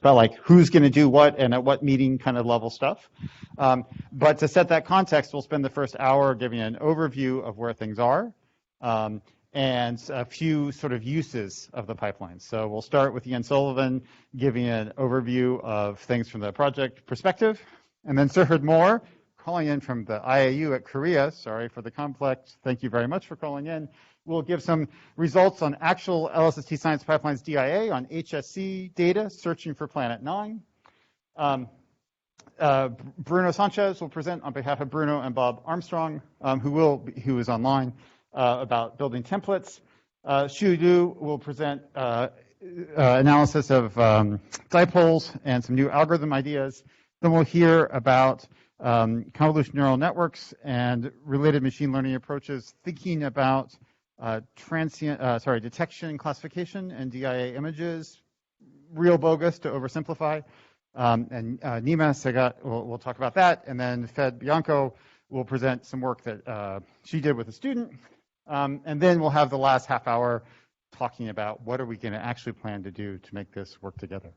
about like who's going to do what and at what meeting kind of level stuff. But to set that context, we'll spend the first hour giving an overview of where things are and a few sort of uses of the pipeline. So we'll start with Ian Sullivan giving an overview of things from the project perspective, and then Surhud Moore calling in from the IAU at Korea. Sorry for the complex. Thank you very much for calling in. We'll give some results on actual LSST Science Pipelines DIA on HSC data, searching for Planet 9. Bruno Sánchez will present on behalf of Bruno and Bob Armstrong, who is online, about building templates. Shu Liu will present analysis of dipoles and some new algorithm ideas. Then we'll hear about convolutional neural networks and related machine learning approaches, thinking about detection and classification and DIA images, real bogus to oversimplify. And Nima, Sedaghat will talk about that. And then Fed Bianco will present some work that she did with a student. And then we'll have the last half hour talking about what are we going to actually plan to do to make this work together.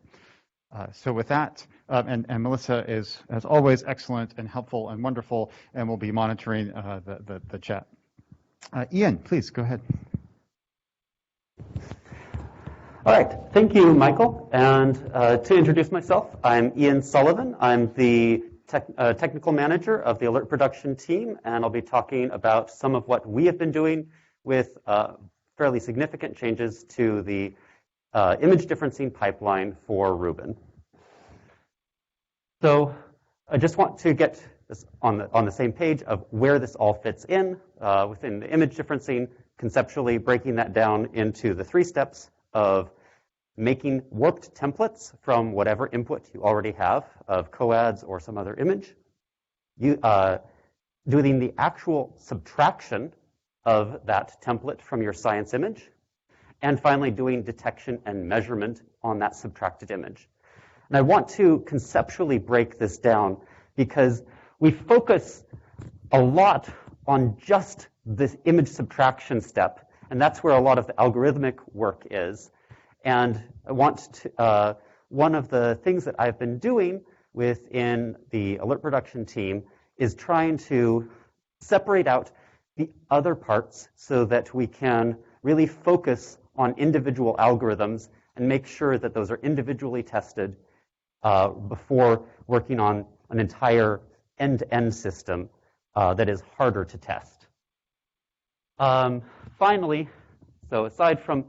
So with that, and Melissa is, as always, excellent and helpful and wonderful, and will be monitoring the chat. Ian, please go ahead. All right, thank you, Michael. And to introduce myself, I'm Ian Sullivan. I'm the technical manager of the alert production team, and I'll be talking about some of what we have been doing with fairly significant changes to the image differencing pipeline for Rubin. So I just want to get this on the same page of where this all fits in within the image differencing, conceptually breaking that down into the 3 steps of making warped templates from whatever input you already have of coads or some other image, doing the actual subtraction of that template from your science image, and finally doing detection and measurement on that subtracted image. And I want to conceptually break this down because we focus a lot on just this image subtraction step, and that's where a lot of the algorithmic work is. And I want to, one of the things that I've been doing within the alert production team is trying to separate out the other parts so that we can really focus on individual algorithms and make sure that those are individually tested before working on an entire end-to-end system that is harder to test. Finally, so aside from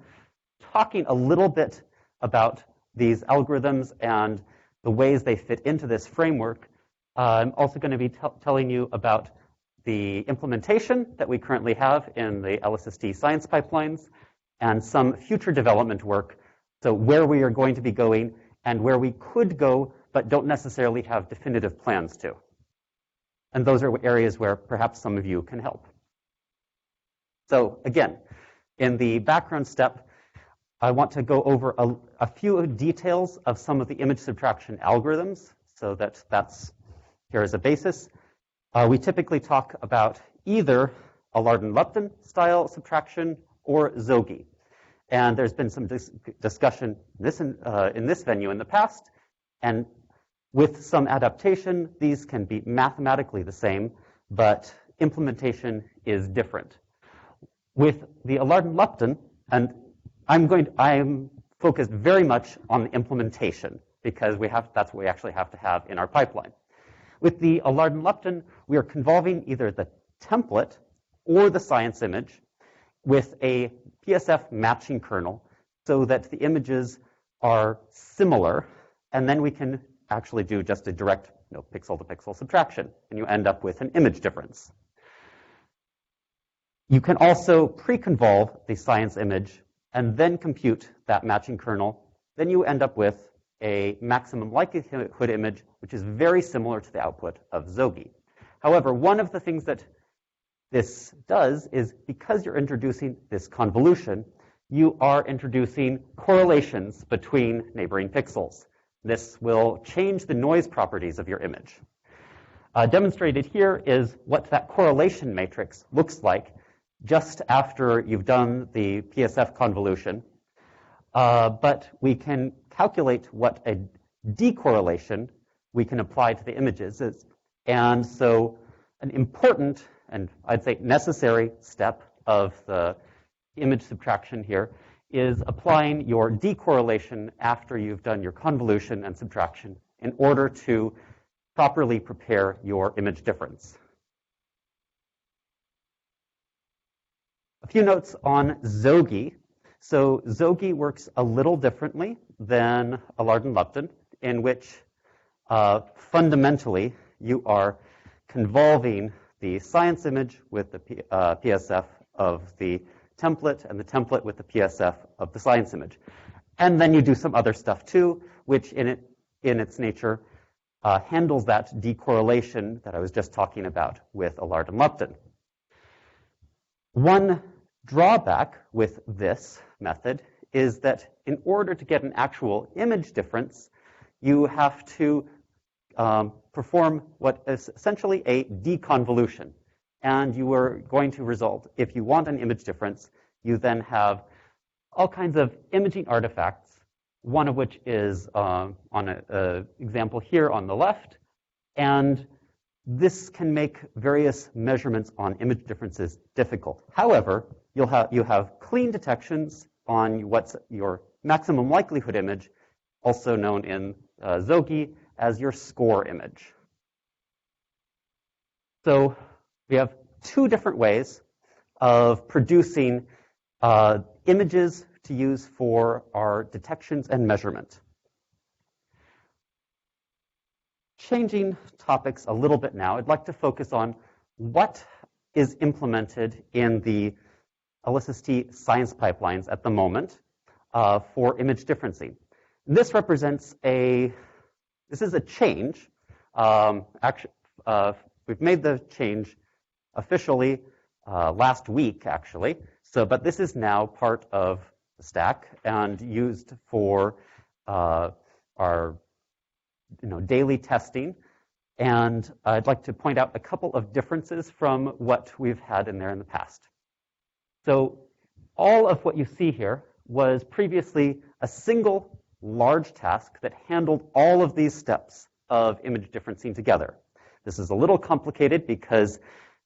talking a little bit about these algorithms and the ways they fit into this framework, I'm also going to be telling you about the implementation that we currently have in the LSST Science Pipelines and some future development work, so where we are going to be going and where we could go but don't necessarily have definitive plans to. And those are areas where perhaps some of you can help. So again, in the background step, I want to go over a few details of some of the image subtraction algorithms so that that's here as a basis. We typically talk about either a Lardon-Lupton style subtraction or Zogi. And there's been some discussion in this venue in the past, and with some adaptation, these can be mathematically the same, but implementation is different. With the Lardon-Lupton, and I'm focused very much on the implementation because that's what we actually have to have in our pipeline. With the Lardon-Lupton, we are convolving either the template or the science image with a PSF matching kernel so that the images are similar, and then we can actually do just a direct pixel-to-pixel subtraction, and you end up with an image difference. You can also pre-convolve the science image and then compute that matching kernel. Then you end up with a maximum likelihood image, which is very similar to the output of Zogi. However, one of the things that this does is because you're introducing this convolution, you are introducing correlations between neighboring pixels. This will change the noise properties of your image. Demonstrated here is what that correlation matrix looks like just after you've done the PSF convolution. But we can calculate what a decorrelation we can apply to the images. And so an important, and I'd say necessary step of the image subtraction here is applying your decorrelation after you've done your convolution and subtraction in order to properly prepare your image difference. A few notes on Zogi. So Zogi works a little differently than Allard and Lupton, in which fundamentally you are convolving the science image with the PSF of the template and the template with the PSF of the science image. And then you do some other stuff too, which in its nature handles that decorrelation that I was just talking about with Allard and Lupton. One drawback with this method is that in order to get an actual image difference, you have to perform what is essentially a deconvolution. And you are going to result, if you want an image difference, you then have all kinds of imaging artifacts, one of which is on an example here on the left. And this can make various measurements on image differences difficult. However, you have clean detections on what's your maximum likelihood image, also known in Zogi as your score image. So we have two different ways of producing images to use for our detections and measurement. Changing topics a little bit now, I'd like to focus on what is implemented in the LSST Science Pipelines at the moment for image differencing. This is a change. We've made the change officially last week, actually. But this is now part of the stack and used for our daily testing. And I'd like to point out a couple of differences from what we've had in there in the past. So all of what you see here was previously a single large task that handled all of these steps of image differencing together. This is a little complicated because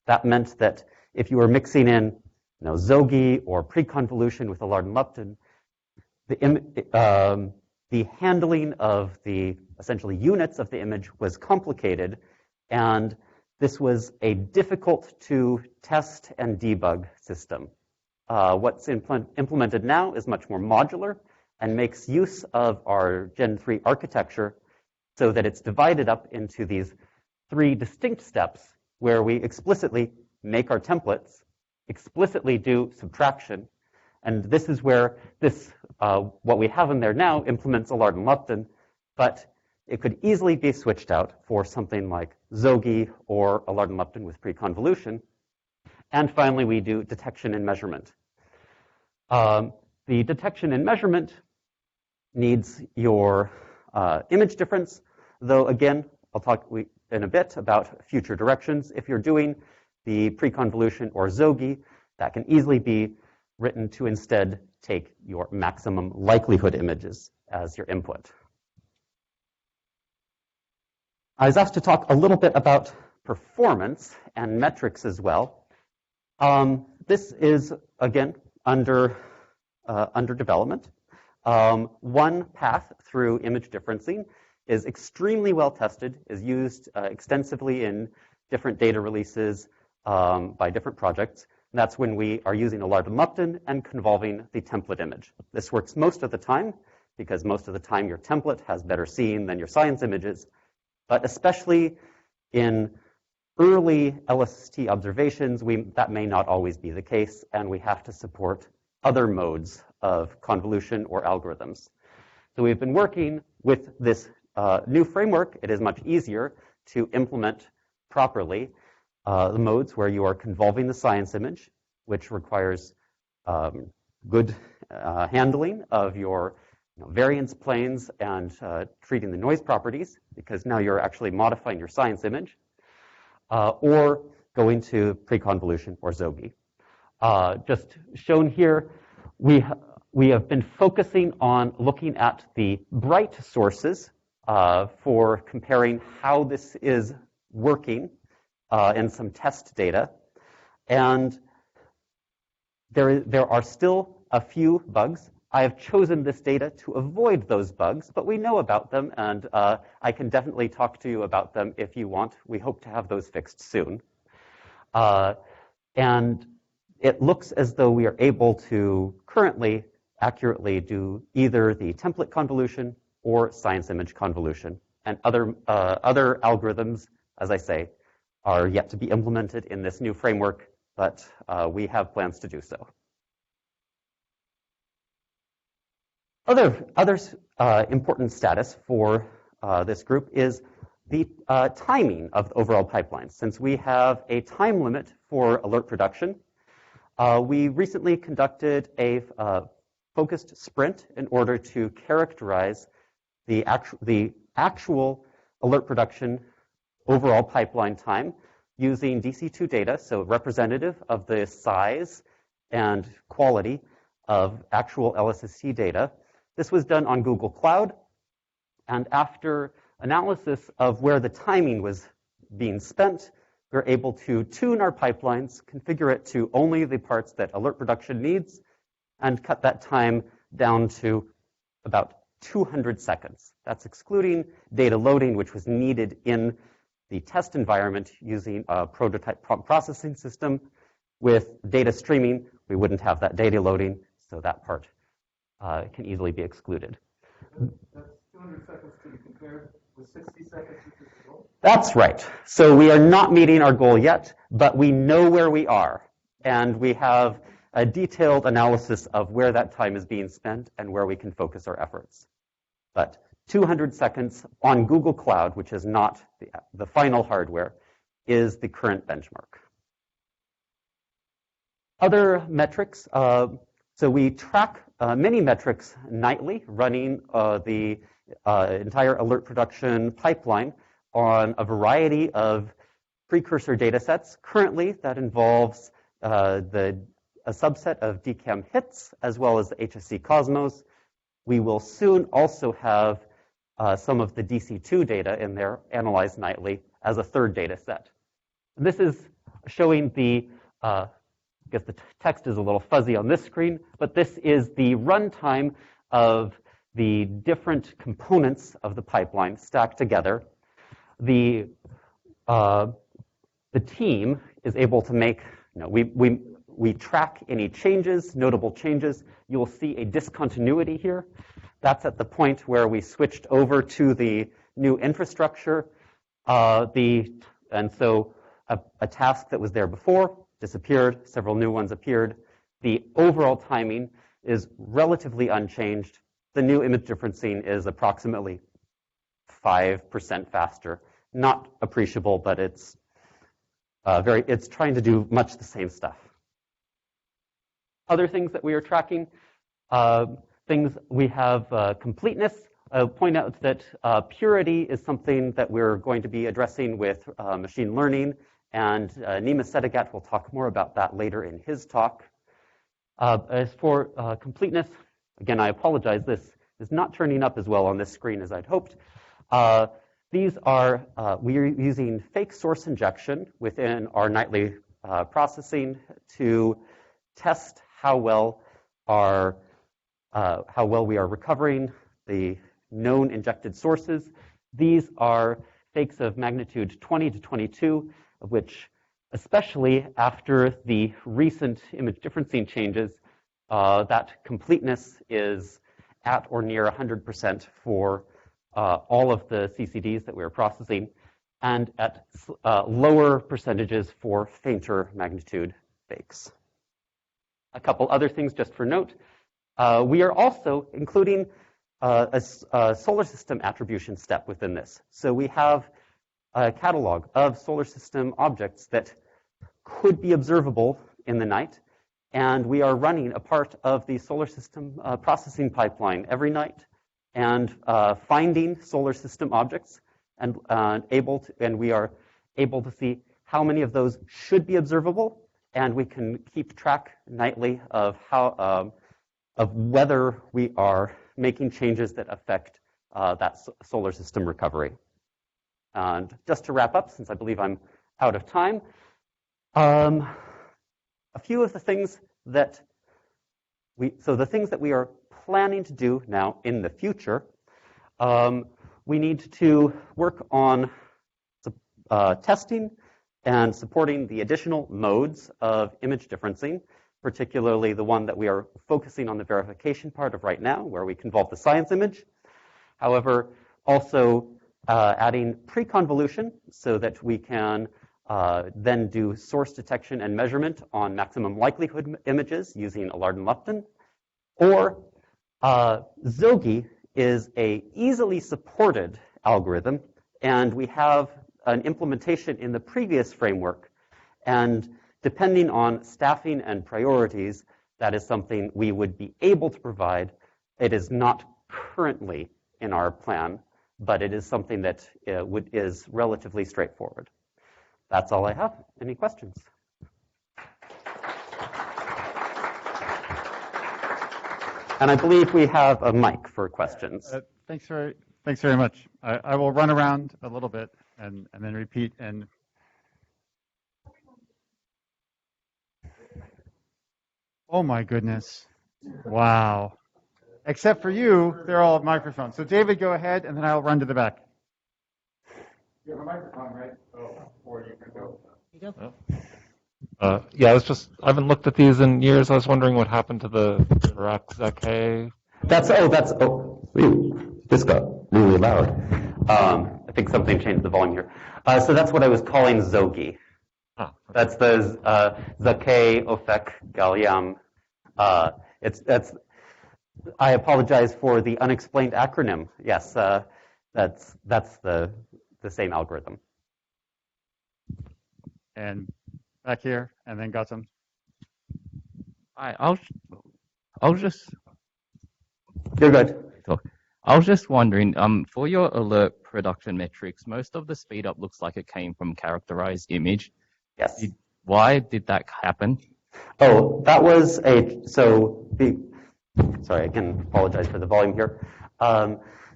that meant that if you were mixing in Zogi or pre-convolution with Allard and Lupton, the handling of the essentially units of the image was complicated, and this was a difficult to test and debug system. What's implemented now is much more modular and makes use of our Gen 3 architecture so that it's divided up into these three distinct steps where we explicitly make our templates, explicitly do subtraction, and this is where what we have in there now implements Allard and Lupton, but it could easily be switched out for something like Zogi or Allard and Lupton with pre-convolution. And finally, we do detection and measurement. The detection and measurement needs your image difference, though again, I'll talk in a bit about future directions. If you're doing the pre-convolution or Zogi, that can easily be written to instead take your maximum likelihood images as your input. I was asked to talk a little bit about performance and metrics as well. This is, again, under development. One path through image differencing is extremely well tested, is used extensively in different data releases by different projects. And that's when we are using Allard and Lupton and convolving the template image. This works most of the time because most of the time your template has better seeing than your science images. But especially in early LSST observations, that may not always be the case, and we have to support other modes of convolution or algorithms. So we've been working with this new framework. It is much easier to implement properly the modes where you are convolving the science image, which requires good handling of your variance planes and treating the noise properties, because now you're actually modifying your science image, or going to pre-convolution or Zogi. Just shown here, we have been focusing on looking at the bright sources for comparing how this is working in some test data. And there are still a few bugs. I have chosen this data to avoid those bugs, but we know about them, and I can definitely talk to you about them if you want. We hope to have those fixed soon. And it looks as though we are able to currently accurately do either the template convolution or science image convolution. And other algorithms, as I say, are yet to be implemented in this new framework, but we have plans to do so. Other important status for this group is the timing of the overall pipeline. Since we have a time limit for alert production, we recently conducted a focused sprint in order to characterize the actual alert production overall pipeline time using DC2 data, so representative of the size and quality of actual LSST data. This was done on Google Cloud, and after analysis of where the timing was being spent, we're able to tune our pipelines, configure it to only the parts that alert production needs, and cut that time down to about 200 seconds. That's excluding data loading, which was needed in the test environment using a prototype processing system. With data streaming, we wouldn't have that data loading, so that part can easily be excluded. That's 200 seconds to be compared with 60 seconds, which is the goal? That's right. So we are not meeting our goal yet, but we know where we are. And we have a detailed analysis of where that time is being spent and where we can focus our efforts. But 200 seconds on Google Cloud, which is not the final hardware, is the current benchmark. Other metrics, so we track many metrics nightly, running the entire alert production pipeline on a variety of precursor data sets. Currently, that involves a subset of DCAM hits, as well as the HSC Cosmos. We will soon also have some of the DC2 data in there, analyzed nightly, as a third data set. This is showing the, I guess the text is a little fuzzy on this screen, but this is the runtime of the different components of the pipeline stacked together. The team is able to make, we track any changes, notable changes. You will see a discontinuity here. That's at the point where we switched over to the new infrastructure. And so a task that was there before disappeared, several new ones appeared. The overall timing is relatively unchanged. The new image differencing is approximately 5% faster. Not appreciable, but it's trying to do much the same stuff. Other things that we are tracking, things we have completeness. I'll point out that purity is something that we're going to be addressing with machine learning, and Nima Sedaghat will talk more about that later in his talk. As for completeness, again, I apologize, this is not turning up as well on this screen as I'd hoped. These are, we are using fake source injection within our nightly processing to test how well we are recovering the known injected sources. These are fakes of magnitude 20 to 22, of which, especially after the recent image differencing changes, that completeness is at or near 100% for all of the CCDs that we are processing, and at lower percentages for fainter magnitude fakes. A couple other things just for note. We are also including a solar system attribution step within this. So we have a catalog of solar system objects that could be observable in the night, and we are running a part of the solar system processing pipeline every night and finding solar system objects, and we are able to see how many of those should be observable, and we can keep track nightly of how of whether we are making changes that affect that solar system recovery. And just to wrap up, since I believe I'm out of time, a few of the things that the things that we are planning to do now in the future, we need to work on testing and supporting the additional modes of image differencing, particularly the one that we are focusing on the verification part of right now, where we convolve the science image. However, also adding pre-convolution so that we can then do source detection and measurement on maximum likelihood images using Alarden-Lupton. Or Zogi is a easily supported algorithm, and we have an implementation in the previous framework. And depending on staffing and priorities, that is something we would be able to provide. It is not currently in our plan, but it is something that is relatively straightforward. That's all I have. Any questions? And I believe we have a mic for questions. Thanks very much. I will run around a little bit and then repeat. And oh my goodness, wow! Except for you, they're all microphones. So David, go ahead, and then I'll run to the back. You have a microphone, right? Or you can go. Yeah, I haven't looked at these in years. I was wondering what happened to the Refactoring. This got really loud. I think something changed the volume here. So that's what I was calling Zogi. Oh, okay. That's the Zakeh, Ofek, Galyam. I apologize for the unexplained acronym. Yes, that's the same algorithm. And back here, and then Gautam. I was just. You're good. I was just wondering, for your alert production metrics, most of the speed up looks like it came from characterized image. Yes. Why did that happen? Oh, that was sorry, again, apologize for the volume here.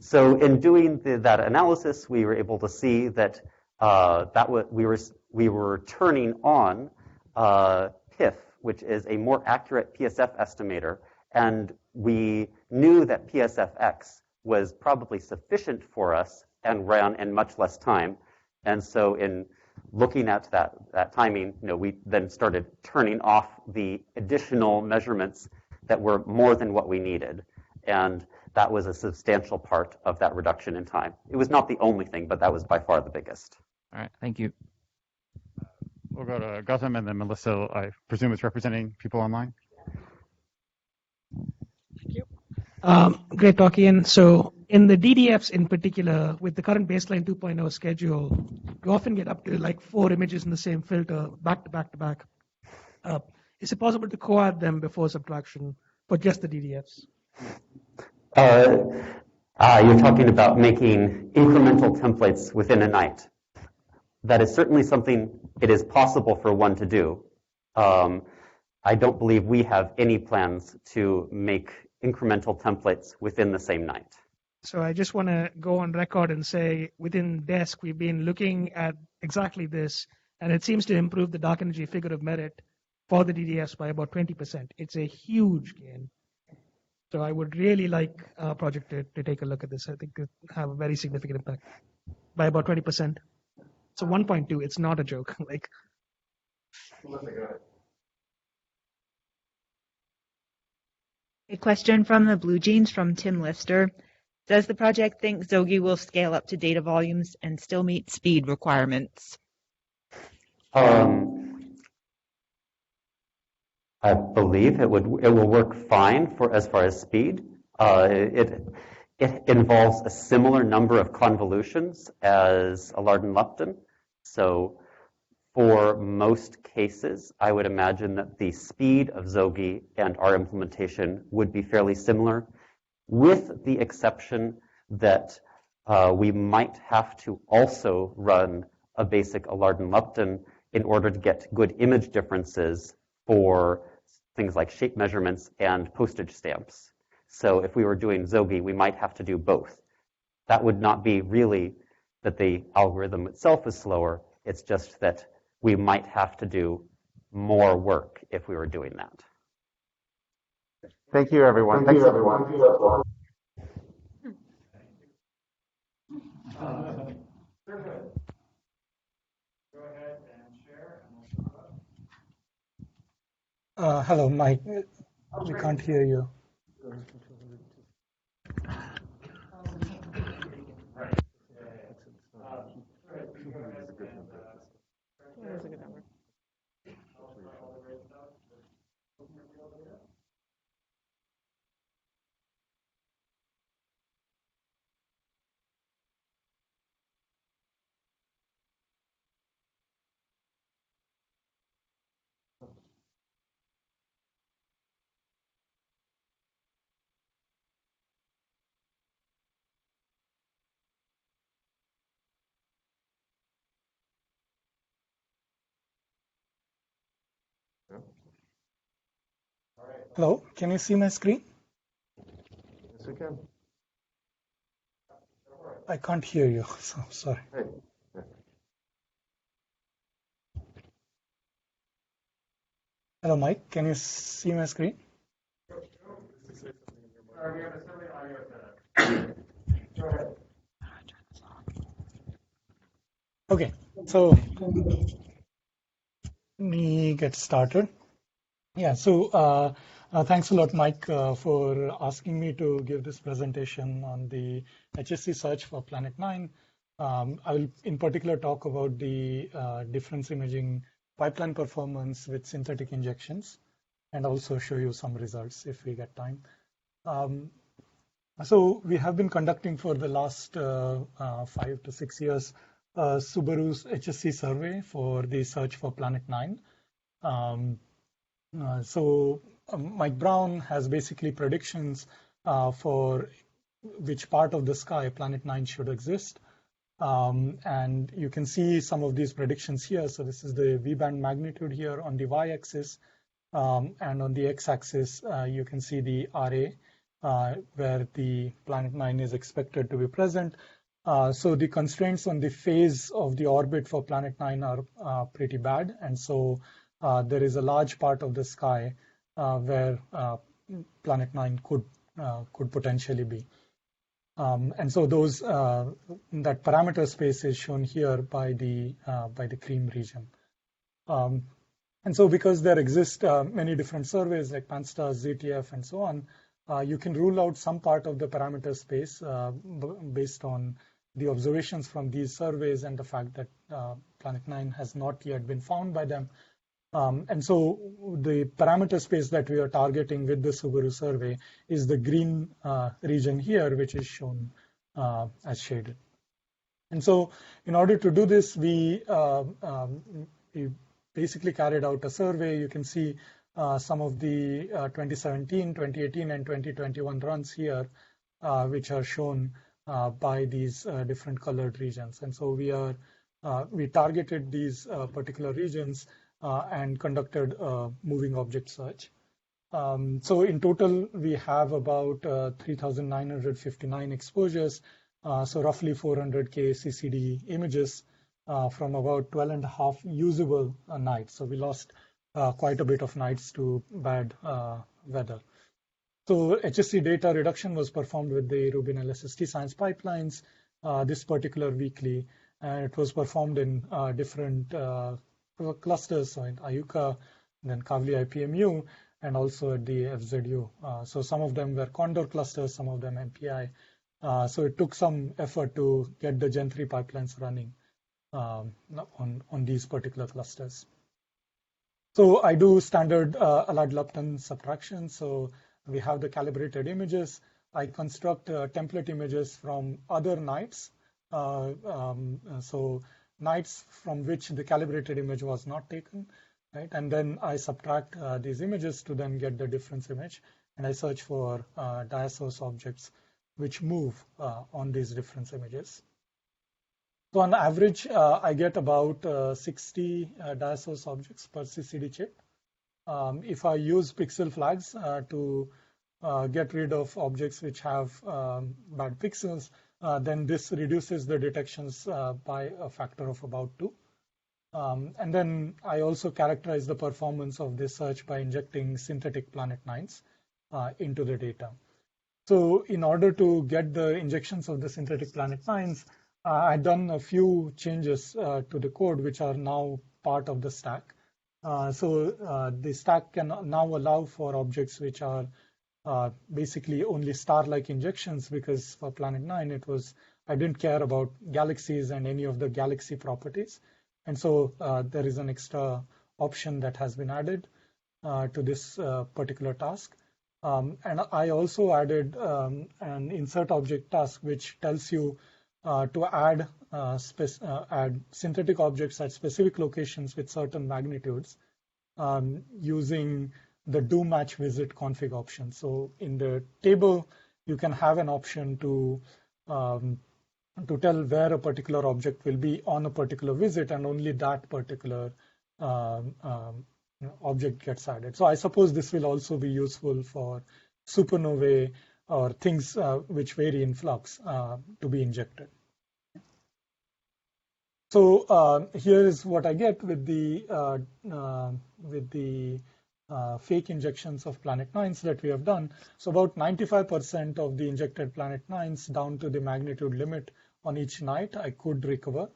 So in doing that analysis, we were able to see that we were turning on PIF, which is a more accurate PSF estimator, and we knew that PSFX was probably sufficient for us and ran in much less time. And so in looking at that timing, we then started turning off the additional measurements that were more than what we needed. And that was a substantial part of that reduction in time. It was not the only thing, but that was by far the biggest. All right, thank you. We'll go to Gautam, and then Melissa, I presume, is representing people online. Thank you. Great talk, Ian. So in the DDFs in particular, with the current baseline 2.0 schedule, you often get up to like 4 images in the same filter, back to back to back. Is it possible to co-add them before subtraction for just the DDFs? You're talking about making incremental templates within a night. That is certainly something it is possible for one to do. I don't believe we have any plans to make incremental templates within the same night. So I just want to go on record and say within DESC, we've been looking at exactly this, and it seems to improve the dark energy figure of merit for the DDFs by about 20%. It's a huge gain. So I would really like our project to take a look at this. I think it will have a very significant impact by about 20%. So 1.2, it's not a joke. A question from the Blue Jeans from Tim Lister. Does the project think Zogi will scale up to data volumes and still meet speed requirements? I believe it will work fine as far as speed. It involves a similar number of convolutions as Alarden-Lupton. So for most cases, I would imagine that the speed of Zogi and our implementation would be fairly similar, with the exception that we might have to also run a basic Alarden-Lupton in order to get good image differences for things like shape measurements and postage stamps. So if we were doing Zogi, we might have to do both. that would not be really that the algorithm itself is slower. It's just that we might have to do more work if we were doing that. Thank you, everyone. Thanks, everyone. Hello, Mike. We can't hear you. Hello, can you see my screen? Yes, we can. I can't hear you, so sorry. Hey. Hello, Mike, can you see my screen? Okay, so let me get started. Yeah, so thanks a lot, Mike, for asking me to give this presentation on the HSC search for Planet 9. I will in particular talk about the difference imaging pipeline performance with synthetic injections, and also show you some results if we get time. So we have been conducting for the last 5 to 6 years Subaru's HSC survey for the search for Planet 9. Mike Brown has basically predictions for which part of the sky Planet 9 should exist. And you can see some of these predictions here. So this is the V-band magnitude here on the y-axis. And on the x-axis, you can see the RA, where the Planet 9 is expected to be present. So the constraints on the phase of the orbit for Planet 9 are pretty bad. And so there is a large part of the sky where Planet 9 could potentially be. And so those that parameter space is shown here by the cream region. And so because there exist many different surveys like PanSTARRS, ZTF, and so on, you can rule out some part of the parameter space based on the observations from these surveys and the fact that Planet 9 has not yet been found by them. And so the parameter space that we are targeting with the Subaru survey is the green region here, which is shown as shaded. And so in order to do this, we basically carried out a survey. You can see some of the 2017, 2018, and 2021 runs here, which are shown by these different colored regions. And so we targeted these particular regions and conducted a moving object search. So in total, we have about 3,959 exposures, so roughly 400K CCD images from about 12.5 usable nights. So we lost quite a bit of nights to bad weather. So HSC data reduction was performed with the Rubin LSST Science Pipelines this particular weekly, and it was performed in different clusters, so in IUCA, then Kavli IPMU, and also at the FZU. So some of them were Condor clusters, some of them MPI. So it took some effort to get the Gen 3 pipelines running on these particular clusters. So I do standard Allard-Lupton subtraction. So we have the calibrated images. I construct template images from other nights. So nights from which the calibrated image was not taken, right? And then I subtract these images to then get the difference image, and I search for diasource objects which move on these difference images. So on average, I get about 60 diasource objects per CCD chip. If I use pixel flags to get rid of objects which have bad pixels, then this reduces the detections by a factor of about 2. And then I also characterize the performance of this search by injecting synthetic Planet 9s into the data. So in order to get the injections of the synthetic Planet 9s, I've done a few changes to the code, which are now part of the stack. So the stack can now allow for objects which are basically only star-like injections, because for Planet 9, I didn't care about galaxies and any of the galaxy properties. And so there is an extra option that has been added to this particular task. And I also added an insert object task, which tells you to add synthetic objects at specific locations with certain magnitudes using the do match visit config option. So in the table, you can have an option to tell where a particular object will be on a particular visit, and only that particular object gets added. So I suppose this will also be useful for supernovae or things which vary in flux to be injected. So here is what I get with the fake injections of Planet 9s that we have done. So about 95% of the injected Planet 9s down to the magnitude limit on each night I could recover.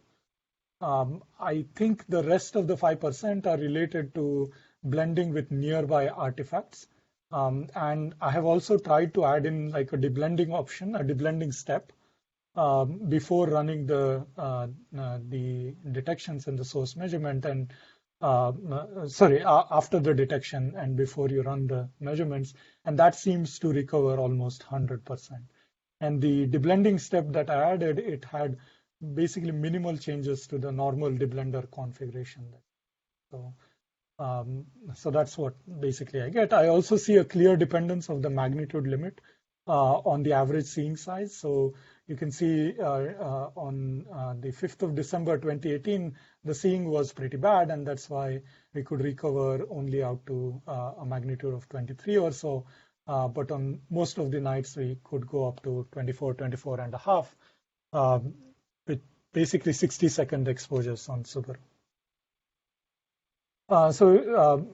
I think the rest of the 5% are related to blending with nearby artifacts. And I have also tried to add in like a deblending option, a deblending step, before running the detections in the source measurement, and after the detection and before you run the measurements, and that seems to recover almost 100%. And the deblending step that I added, it had basically minimal changes to the normal deblender configuration. So that's what basically I get. I also see a clear dependence of the magnitude limit on the average seeing size. So you can see on the 5th of December 2018, the seeing was pretty bad, and that's why we could recover only out to a magnitude of 23 or so. But on most of the nights, we could go up to 24, 24 and a half, with basically 60-second exposures on Subaru.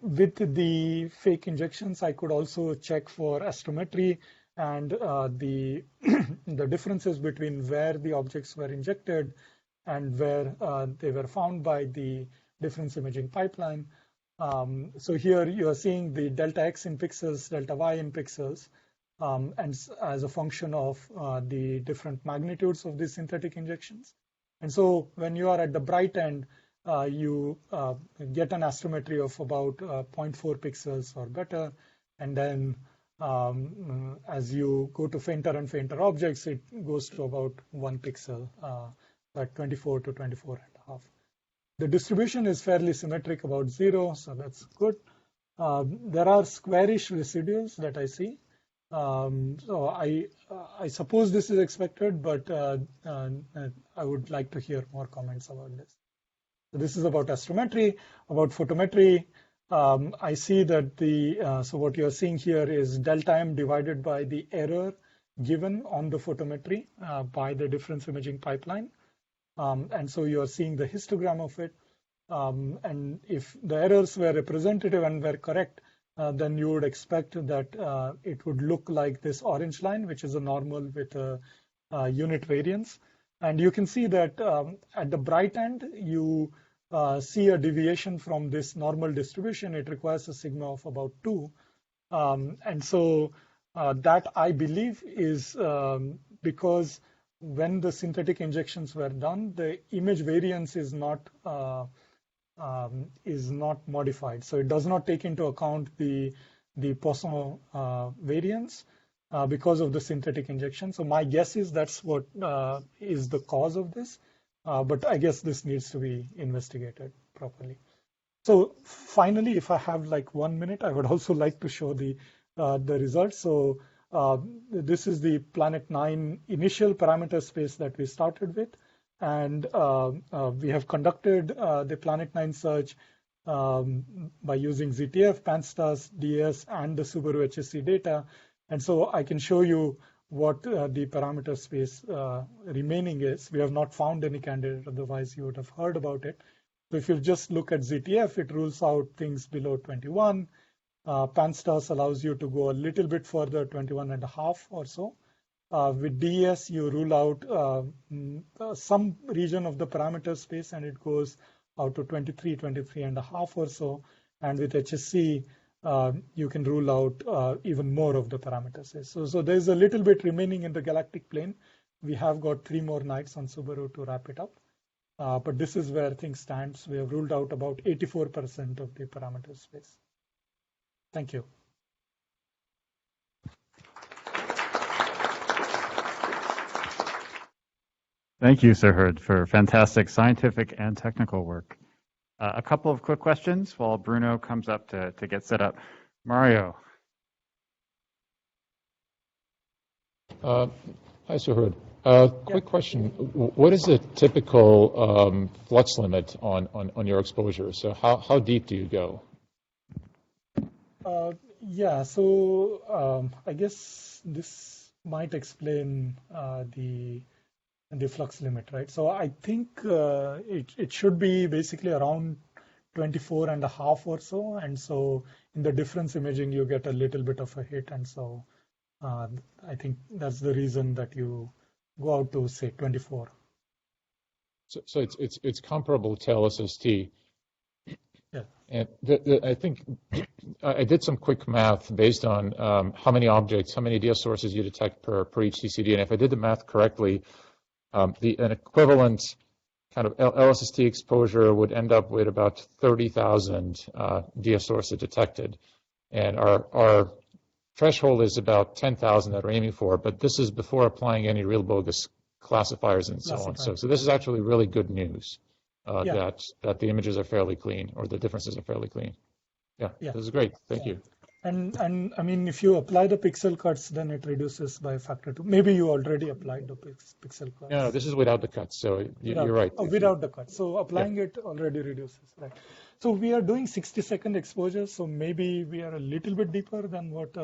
With the fake injections, I could also check for astrometry and the differences between where the objects were injected and where they were found by the difference imaging pipeline. So here you are seeing the delta X in pixels, delta Y in pixels, and as a function of the different magnitudes of these synthetic injections. And so when you are at the bright end, you get an astrometry of about 0.4 pixels or better. And then as you go to fainter and fainter objects, it goes to about 1 pixel, at 24 to 24 and a half. The distribution is fairly symmetric, about 0, so that's good. There are squarish residuals that I see. So I suppose this is expected, but I would like to hear more comments about this. So this is about astrometry. About photometry, I see that so what you're seeing here is delta M divided by the error given on the photometry by the difference imaging pipeline. And so you're seeing the histogram of it. And if the errors were representative and were correct, then you would expect that it would look like this orange line, which is a normal with a unit variance. And you can see that at the bright end, you see a deviation from this normal distribution. It requires a sigma of about 2. And so that, I believe, is because when the synthetic injections were done, the image variance is not modified. So it does not take into account the Poisson variance because of the synthetic injection. So my guess is that's what is the cause of this. But I guess this needs to be investigated properly. So finally, if I have like 1 minute, I would also like to show the results. So this is the Planet 9 initial parameter space that we started with. And we have conducted the Planet 9 search by using ZTF, PanSTAS, DS, and the Subaru HSC data. And so I can show you what the parameter space remaining is. We have not found any candidate, otherwise you would have heard about it. So if you just look at ZTF, it rules out things below 21. PanSTARS allows you to go a little bit further, 21.5 or so. With DES, you rule out some region of the parameter space, and it goes out to 23, 23.5 or so. And with HSC, you can rule out even more of the parameter space. So there's a little bit remaining in the galactic plane. We have got 3 more nights on Subaru to wrap it up. But this is where things stand. We have ruled out about 84% of the parameter space. Thank you. Thank you, Surhud, for fantastic scientific and technical work. A couple of quick questions while Bruno comes up to get set up. Mario. Hi, Surhud. Quick question. What is the typical flux limit on your exposure? So how deep do you go? Yeah, so I guess this might explain the flux limit, right? So I think it should be basically around 24.5 or so. And so in the difference imaging, you get a little bit of a hit. And so I think that's the reason that you go out to, say, 24. So it's comparable to LSST. Yeah. And I think I did some quick math based on how many objects, how many DS sources you detect per each CCD. And if I did the math correctly, an equivalent kind of LSST exposure would end up with about 30,000 DS sources detected. And our threshold is about 10,000 that we're aiming for, but this is before applying any real bogus classifiers and so on. So this is actually really good news that the images are fairly clean, or the differences are fairly clean. Yeah. This is great. Thank you. And I mean, if you apply the pixel cuts, then it reduces by a factor 2. Maybe you already applied the pixel cuts. No, this is without the cuts, so you're right. Oh, without the cuts. So applying it already reduces, right? So we are doing 60-second exposure, so maybe we are a little bit deeper than what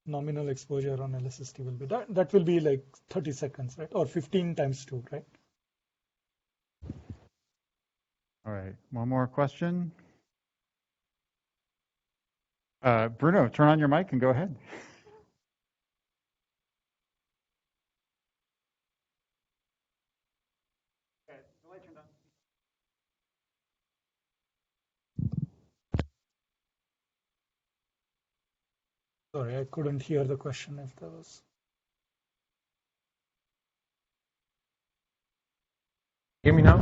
nominal exposure on LSST will be. That will be like 30 seconds, right? Or 15 times 2, right? All right, one more question. Bruno, turn on your mic and go ahead. Sorry, I couldn't hear the question if there was. Hear me now?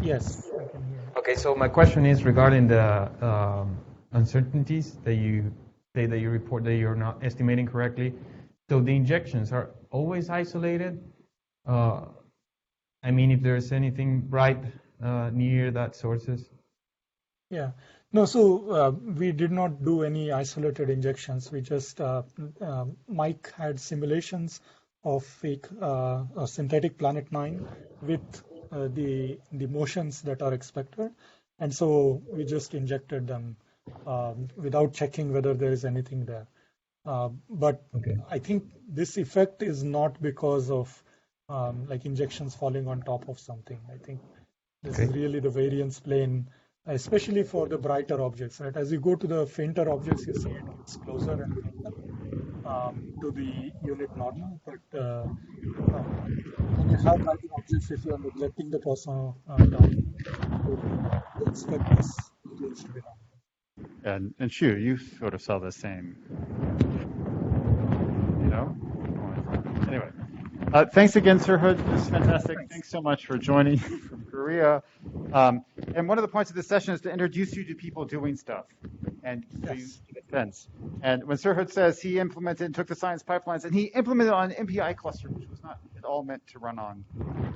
Yes, I can hear you. Okay, so my question is regarding the uncertainties that you say that you report that you're not estimating correctly. So the injections are always isolated? I mean, if there's anything bright near that sources? Yeah. No, so we did not do any isolated injections. We just, Mike had simulations of fake synthetic Planet 9 with the motions that are expected. And so we just injected them without checking whether there is anything there. But I think this effect is not because of like injections falling on top of something. I think this is really the variance plane, especially for the brighter objects, right? As you go to the fainter objects, you see it gets closer and closer to the unit normal. But when you have brighter objects, if you are neglecting the Poisson down, you expect this range to be wrong. And Shu, you sort of saw the same, you know? Anyway, thanks again, Surhud. This is fantastic. Thanks so much for joining from Korea. And one of the points of this session is to introduce you to people doing stuff and so you get sense. And when Surhud says he implemented and took the science pipelines, and he implemented on an MPI cluster, which was not at all meant to run on,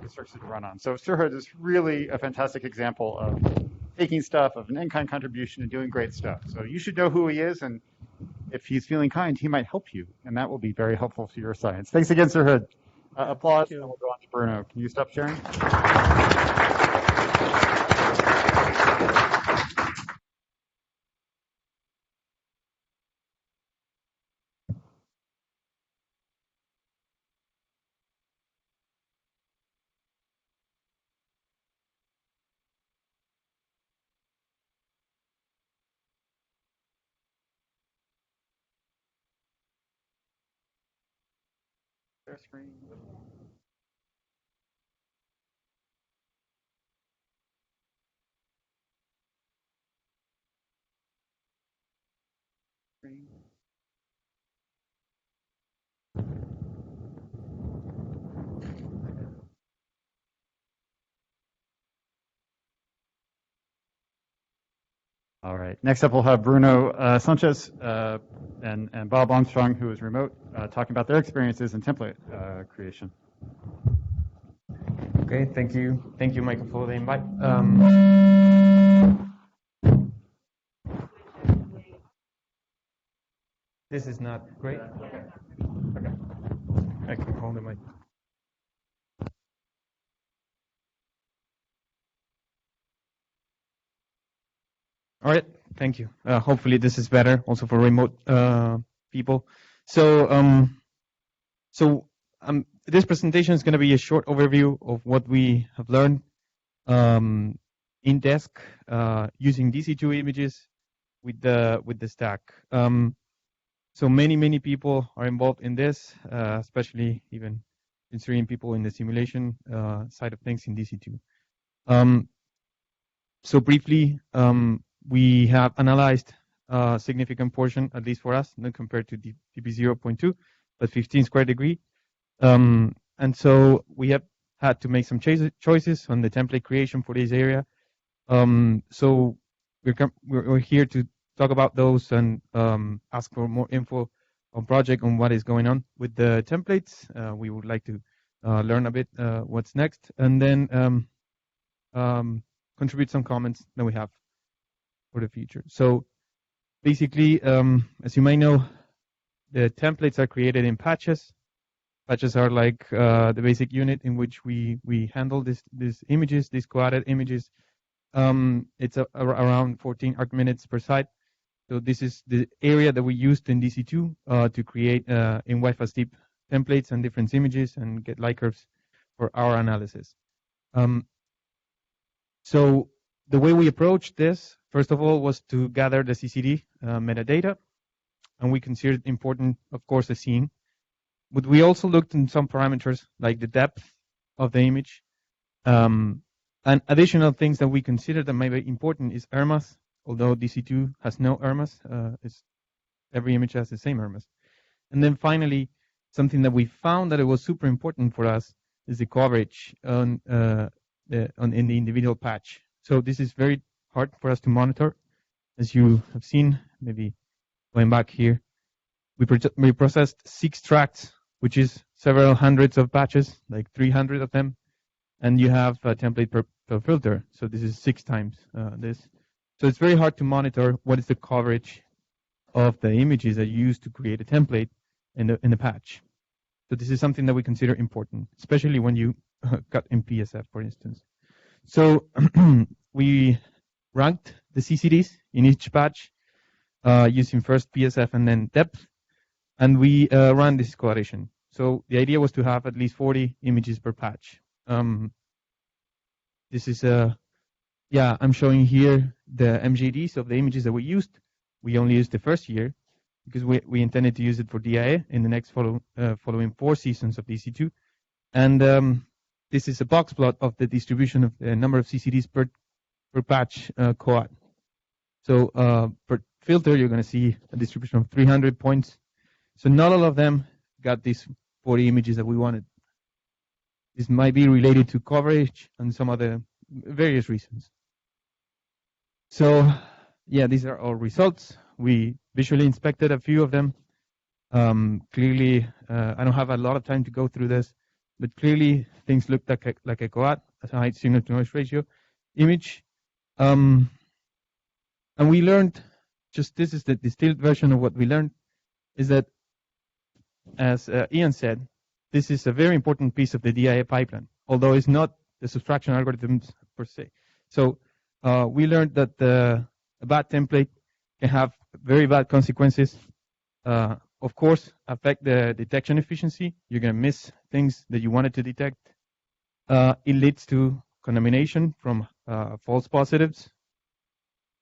instructed to run on. So Surhud is really a fantastic example of taking stuff, of an in-kind contribution, and doing great stuff. So you should know who he is, and if he's feeling kind, he might help you, and that will be very helpful to your science. Thanks again, Surhud. Applause, and we'll go on to Bruno. Can you stop sharing? share screen. All right. Next up, we'll have Bruno Sánchez and Bob Armstrong, who is remote, talking about their experiences in template creation. Okay, thank you. Thank you, Michael, for the invite. This is not great. Okay. I can hold the mic. All right, thank you. Hopefully this is better also for remote people. So, this presentation is going to be a short overview of what we have learned in desk using DC2 images with the stack. So many people are involved in this, especially even considering people in the simulation side of things in DC2. So briefly, we have analyzed a significant portion, at least for us, not compared to DP 0.2, but 15 square degree. And so we have had to make some choices on the template creation for this area. So we're here to talk about those and ask for more info on project on what is going on with the templates. We would like to learn a bit what's next, and then contribute some comments that we have for the future. So basically, as you may know, the templates are created in patches. Patches are like the basic unit in which we handle these images, these coated images. It's around 14 arc minutes per site. So this is the area that we used in DC2 to create in Wi-Fi steep templates and different images and get light curves for our analysis. So the way we approached this, first of all, was to gather the CCD metadata, and we considered important, of course, the scene. But we also looked in some parameters like the depth of the image. And additional things that we consider that might be important is ERMAs, although DC2 has no ERMAs. Every image has the same ERMAs. And then finally, something that we found that it was super important for us is the coverage in the individual patch. So this is very hard for us to monitor. As you have seen, maybe going back here, we processed 6 tracks, which is several hundreds of patches, like 300 of them. And you have a template per filter. So this is 6 times this. So it's very hard to monitor what is the coverage of the images that you use to create a template in the patch. So this is something that we consider important, especially when you cut in PSF, for instance. So we ranked the CCDs in each patch using first PSF and then depth, and we ran this correlation. So the idea was to have at least 40 images per patch. This is I'm showing here the MJDs of the images that we used. We only used the first year because we intended to use it for DIA in the next following 4 seasons of DC2. And this is a box plot of the distribution of the number of CCDs per patch coat. So per filter, you're going to see a distribution of 300 points. So not all of them got these 40 images that we wanted. This might be related to coverage and some other various reasons. So yeah, these are our results. We visually inspected a few of them. Clearly, I don't have a lot of time to go through this, but clearly things look like a coat, a high signal to noise ratio image. And we learned, just this is the distilled version of what we learned, is that, as Ian said, this is a very important piece of the DIA pipeline, although it's not the subtraction algorithms per se. So we learned that a bad template can have very bad consequences. Of course, affect the detection efficiency. You're going to miss things that you wanted to detect. It leads to contamination from false positives.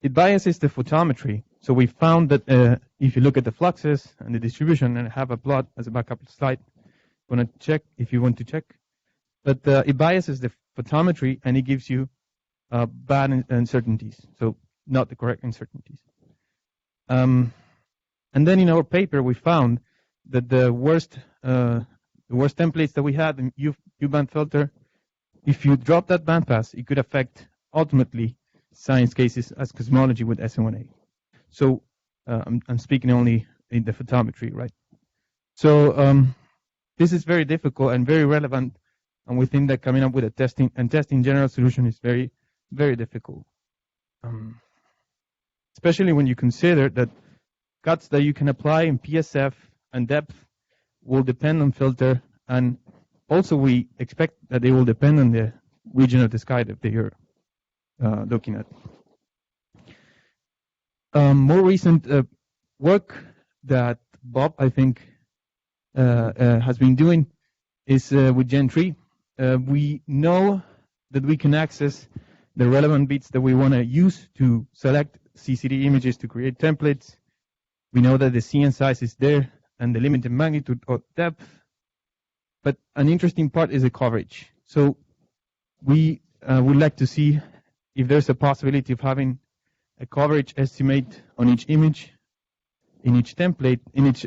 It biases the photometry. So we found that if you look at the fluxes and the distribution, and I have a plot as a backup slide, if you want to check. But it biases the photometry and it gives you bad uncertainties, so not the correct uncertainties. And then in our paper we found that the worst templates that we had in U-band filter, if you drop that bandpass, it could affect ultimately science cases as cosmology with SN1A. So I'm speaking only in the photometry, right? So this is very difficult and very relevant, and we think that coming up with a testing general solution is very, very difficult. Especially when you consider that cuts that you can apply in PSF and depth will depend on filter, and also we expect that they will depend on the region of the sky that you're looking at. More recent work that Bob, I think, has been doing is with Gen 3. We know that we can access the relevant bits that we want to use to select CCD images to create templates. We know that the CN size is there and the limited magnitude of depth. But an interesting part is the coverage. So we would like to see if there's a possibility of having a coverage estimate on each image, in each template, in each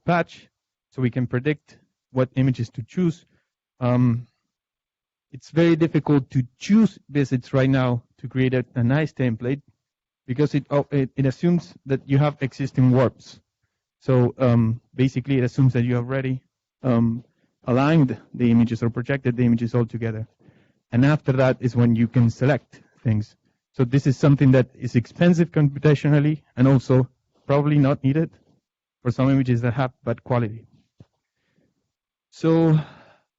patch, so we can predict what images to choose. It's very difficult to choose visits right now to create a nice template because it assumes that you have existing warps. So basically, it assumes that you have already aligned the images or projected the images all together. And after that is when you can select things. So this is something that is expensive computationally and also probably not needed for some images that have bad quality. So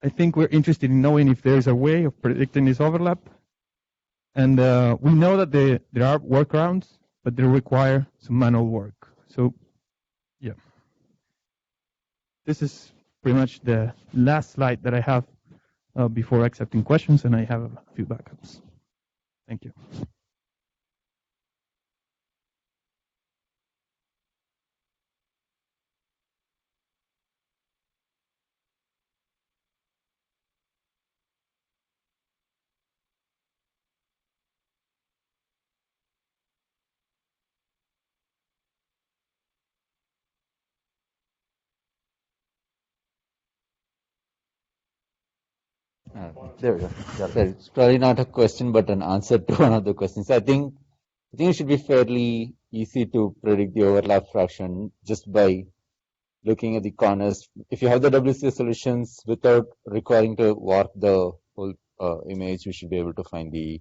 I think we're interested in knowing if there's a way of predicting this overlap. And we know that there are workarounds, but they require some manual work. So, yeah. This is pretty much the last slide that I have before accepting questions, and I have a few backups. Thank you. There we go. Yeah, it's probably not a question, but an answer to one of the questions. I think it should be fairly easy to predict the overlap fraction just by looking at the corners. If you have the WCS solutions without requiring to warp the whole image, you should be able to find the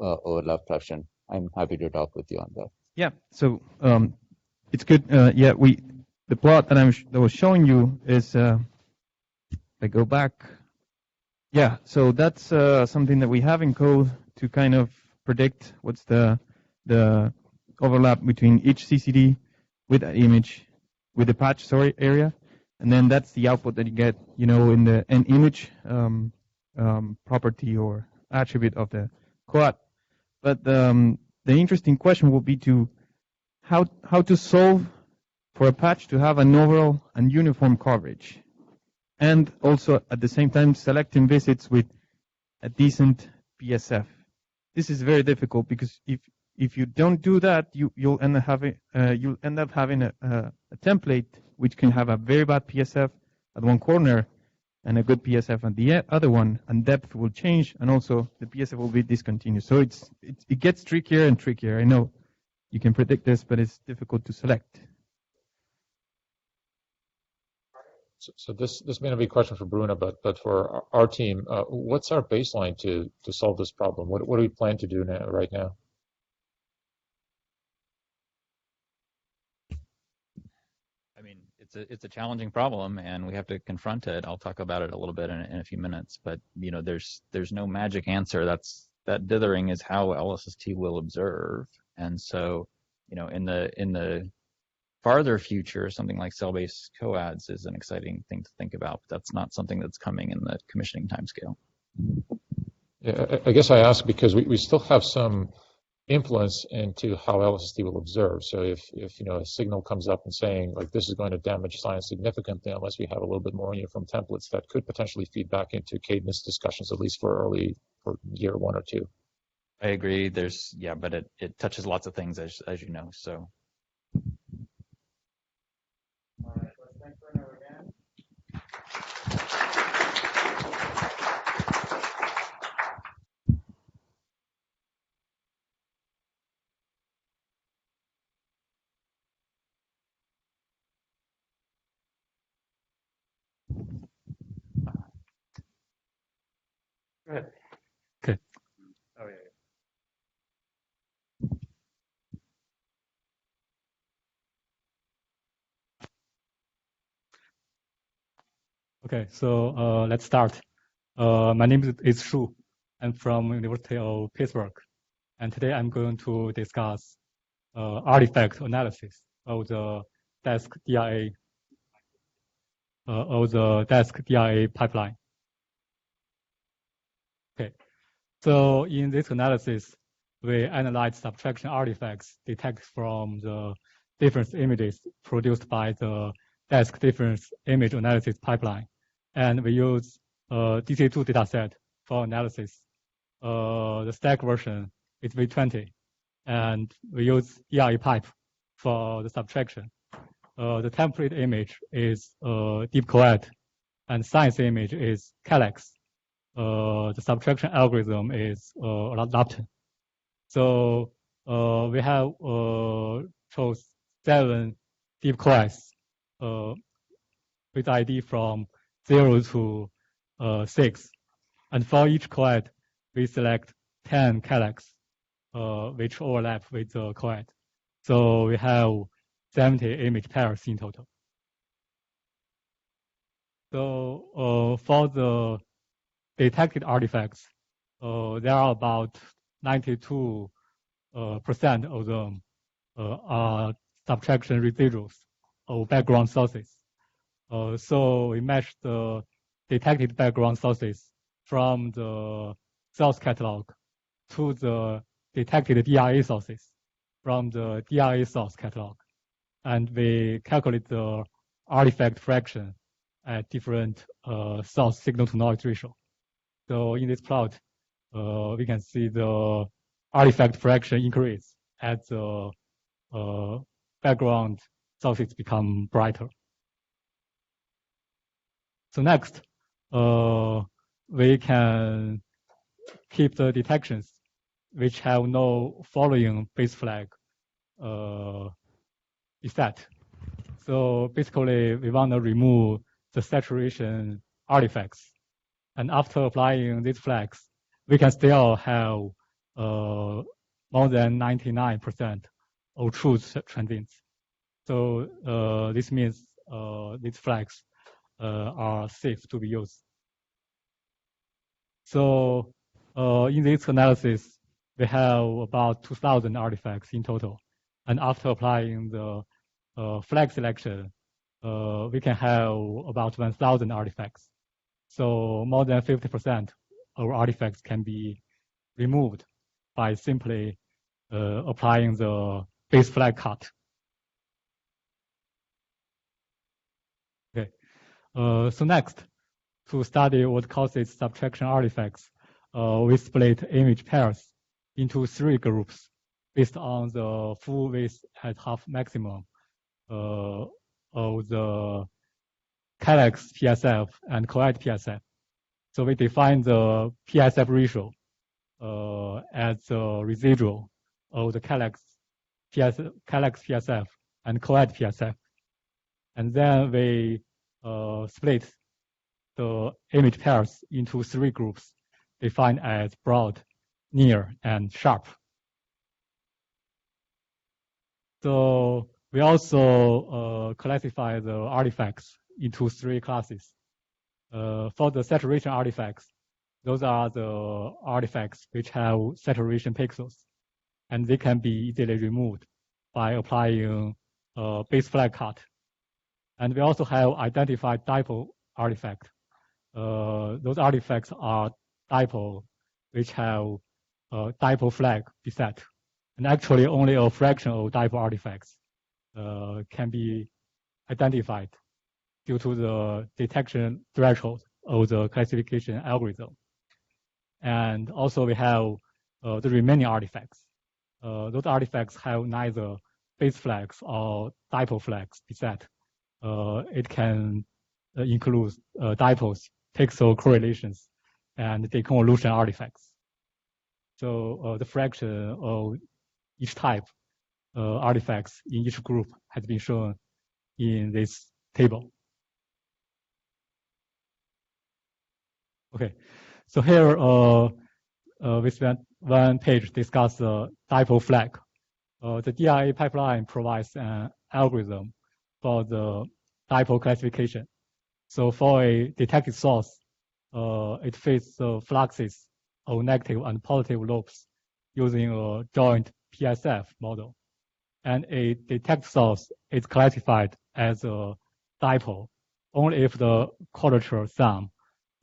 overlap fraction. I'm happy to talk with you on that. Yeah. So it's good. The plot that I was showing you is. I go back. Yeah, so that's something that we have in code to kind of predict what's the overlap between each CCD with an image, with the patch area, and then that's the output that you get, in the image property or attribute of the quad. But the interesting question will be to how to solve for a patch to have an overall and uniform coverage. And also, at the same time, selecting visits with a decent PSF. This is very difficult because if you don't do that, you'll end up having a template which can have a very bad PSF at one corner and a good PSF at the other one, and depth will change, and also the PSF will be discontinuous. So it gets trickier and trickier. I know you can predict this, but it's difficult to select. So this may not be a question for Bruno, but for our team, what's our baseline to solve this problem? What do we plan to do right now? I mean, it's a challenging problem, and we have to confront it. I'll talk about it a little bit in a few minutes, but there's no magic answer. That dithering is how LSST will observe, and so in the farther future, something like cell-based coads is an exciting thing to think about, but that's not something that's coming in the commissioning timescale. Yeah, I guess I ask because we still have some influence into how LSST will observe. So if a signal comes up and saying like this is going to damage science significantly unless we have a little bit more uniform templates, that could potentially feed back into cadence discussions, at least for year 1 or 2. I agree. But it touches lots of things as you know. So. All right, let's thank Bruno again. Go ahead. Okay. Oh, yeah. Okay, so let's start. My name is Shu. I'm from University of Pittsburgh, and today I'm going to discuss artifact analysis of the desk DRA pipeline. Okay, so in this analysis, we analyze subtraction artifacts detected from the difference images produced by the desk difference image analysis pipeline. And we use DC2 dataset for analysis. The stack version is V20. And we use DRA pipe for the subtraction. The template image is Dipoles, and science image is Calyx. The subtraction algorithm is Lupton. So we have chose 7 Dipoles with ID from 0 to 6. And for each coed, we select 10 Calyx, which overlap with the coed. So we have 70 image pairs in total. So for the detected artifacts, there are about 92% of them are subtraction residuals of background sources. So we match the detected background sources from the source catalog to the detected DRA sources from the DRA source catalog. And we calculate the artifact fraction at different source signal-to-noise ratio. So in this plot, we can see the artifact fraction increase as the background sources become brighter. So next, we can keep the detections which have no following base flag effect. So basically, we want to remove the saturation artifacts. And after applying these flags, we can still have more than 99% of true transients. So this means these flags are safe to be used. So in this analysis, we have about 2,000 artifacts in total. And after applying the flag selection, we can have about 1,000 artifacts. So more than 50% of artifacts can be removed by simply applying the base flag cut. Okay. So next, to study what causes subtraction artifacts, we split image pairs into 3 groups based on the full width at half maximum of the Calyx PSF and coed PSF. So we define the PSF ratio as the residual of the Calyx PSF and coed PSF. And then we split the image pairs into 3 groups defined as broad, near, and sharp. So we also classify the artifacts into 3 classes. For the saturation artifacts, those are the artifacts which have saturation pixels, and they can be easily removed by applying base flag cut. And we also have identified dipole artifact. Those artifacts are dipole which have dipole flag beset. And actually, only a fraction of dipole artifacts can be identified due to the detection threshold of the classification algorithm. And also, we have the remaining artifacts. Those artifacts have neither base flags or dipole flags beset. It can include dipoles, pixel correlations, and deconvolution artifacts. So the fraction of each type artifacts in each group has been shown in this table. Okay, so here we spent one page discuss the dipole flag. The DIA pipeline provides an algorithm for the dipole classification. So for a detected source, it fits the fluxes of negative and positive loops using a joint PSF model. And a detected source is classified as a dipole only if the quadrature sum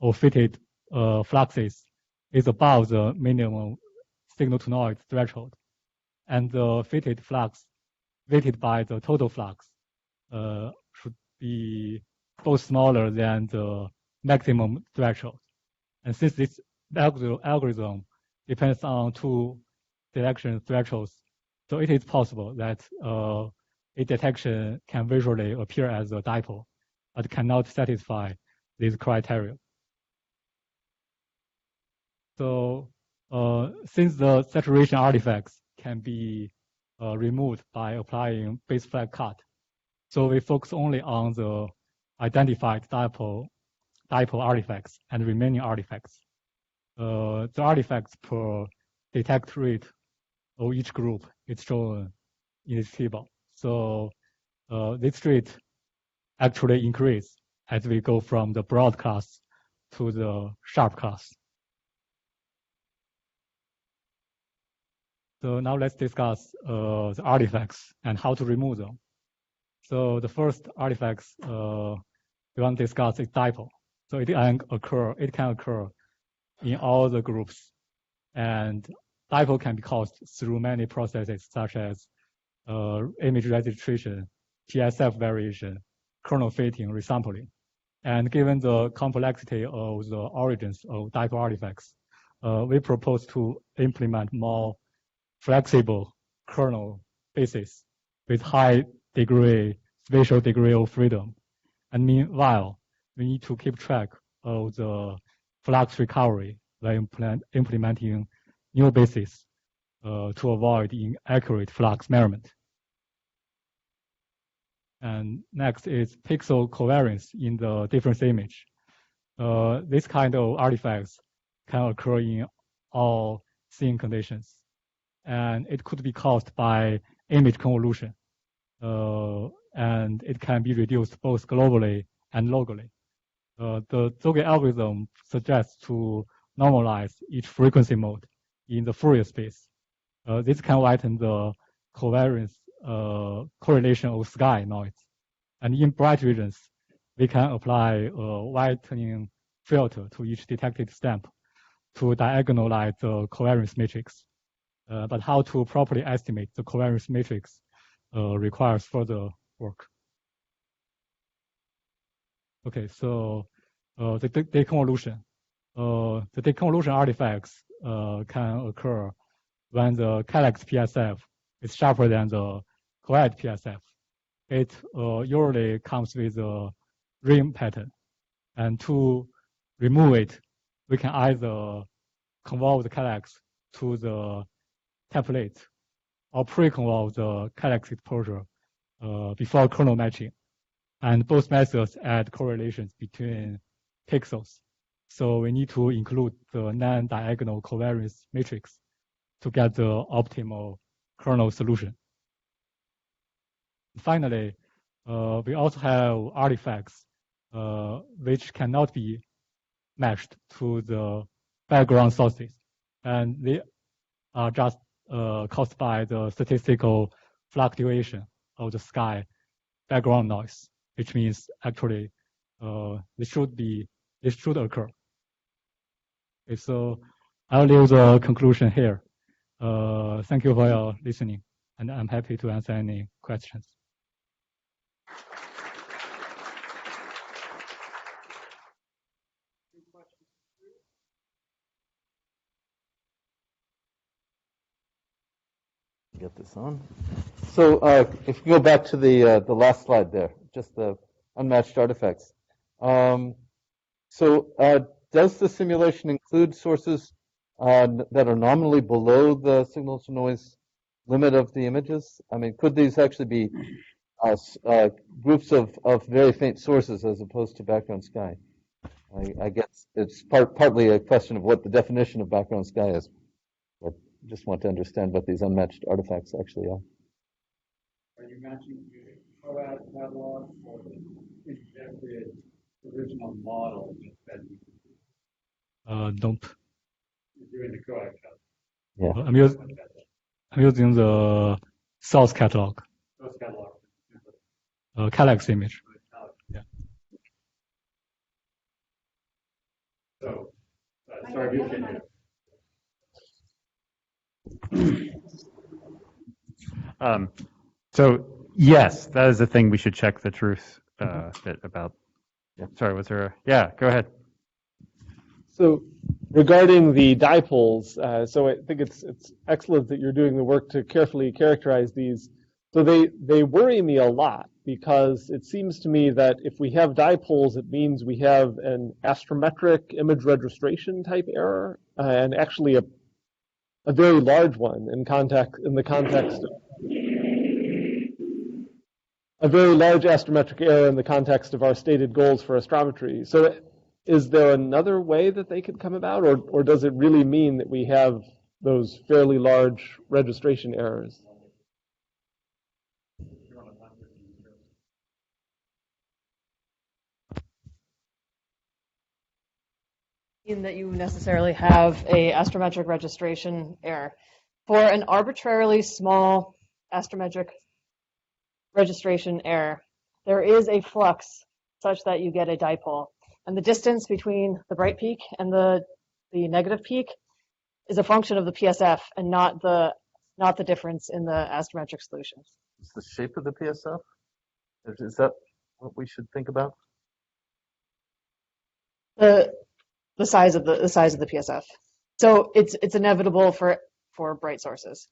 of fitted fluxes is above the minimum signal-to-noise threshold. And the fitted flux weighted by the total flux should be both smaller than the maximum threshold. And since this algorithm depends on two detection thresholds, so it is possible that a detection can visually appear as a dipole, but cannot satisfy these criteria. So since the saturation artifacts can be removed by applying base flag cut, so we focus only on the identified dipole artifacts and remaining artifacts. The artifacts per detect rate of each group is shown in this table. So this rate actually increases as we go from the broad class to the sharp class. So now let's discuss the artifacts and how to remove them. So the first artifacts we want to discuss is dipole. So it can occur in all the groups, and dipole can be caused through many processes such as image registration, PSF variation, kernel fitting, resampling. And given the complexity of the origins of dipole artifacts, we propose to implement more flexible kernel bases with high degree, spatial degree of freedom. And meanwhile, we need to keep track of the flux recovery by implementing new bases to avoid inaccurate flux measurement. And next is pixel covariance in the difference image. This kind of artifacts can occur in all scene conditions. And it could be caused by image convolution. And it can be reduced both globally and locally. The Zogby algorithm suggests to normalize each frequency mode in the Fourier space. This can whiten the covariance correlation of sky noise. And in bright regions, we can apply a whitening filter to each detected stamp to diagonalize the covariance matrix. But how to properly estimate the covariance matrix requires further work. Okay, so the deconvolution. The deconvolution artifacts can occur when the Calyx PSF is sharper than the coed PSF. It usually comes with a rim pattern. And to remove it, we can either convolve the Calyx to the template or pre-convolve the Calyx exposure before kernel matching. And both methods add correlations between pixels. So we need to include the non-diagonal covariance matrix to get the optimal kernel solution. Finally, we also have artifacts which cannot be matched to the background sources. And they are just caused by the statistical fluctuation of the sky background noise, which means actually this should occur. Okay, so I'll leave the conclusion here. Thank you for your listening, and I'm happy to answer any questions. Get this on. So if you go back to the last slide there, just the unmatched artifacts. Does the simulation include sources that are nominally below the signal to noise limit of the images? I mean, could these actually be groups of very faint sources as opposed to background sky? I guess it's partly a question of what the definition of background sky is. But just want to understand what these unmatched artifacts actually are. Are you matching the COAD catalog or the injected original model that you Don't. You're doing the COAD catalog? Yeah. I'm using the source catalog. Source catalog. Calyx image. Yeah. So, sorry, you can. So yes, that is a thing we should check the truth bit about. Yeah. Sorry, was there? Yeah, go ahead. So regarding the dipoles, so I think it's excellent that you're doing the work to carefully characterize these. So they worry me a lot because it seems to me that if we have dipoles, it means we have an astrometric image registration type error, and actually a very large one in the context of a very large astrometric error in the context of our stated goals for astrometry. So is there another way that they could come about, or does it really mean that we have those fairly large registration errors? In that you necessarily have a astrometric registration error. For an arbitrarily small astrometric registration error, there is a flux such that you get a dipole. And the distance between the bright peak and the negative peak is a function of the PSF and not the difference in the astrometric solutions. Is the shape of the PSF? Is that what we should think about? The size of the PSF. So it's inevitable for bright sources.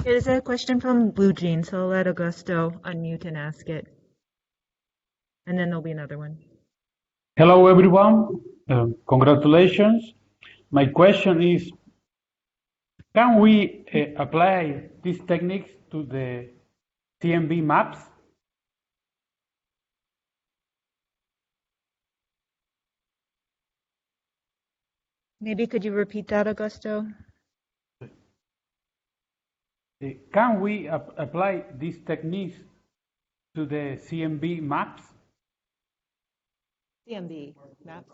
There's a question from Blue Jean, so I'll let Augusto unmute and ask it. And then there'll be another one. Hello, everyone. Congratulations. My question is, can we apply these techniques to the CMB maps? Maybe could you repeat that, Augusto? Can we apply these techniques to the CMB maps? CMB maps.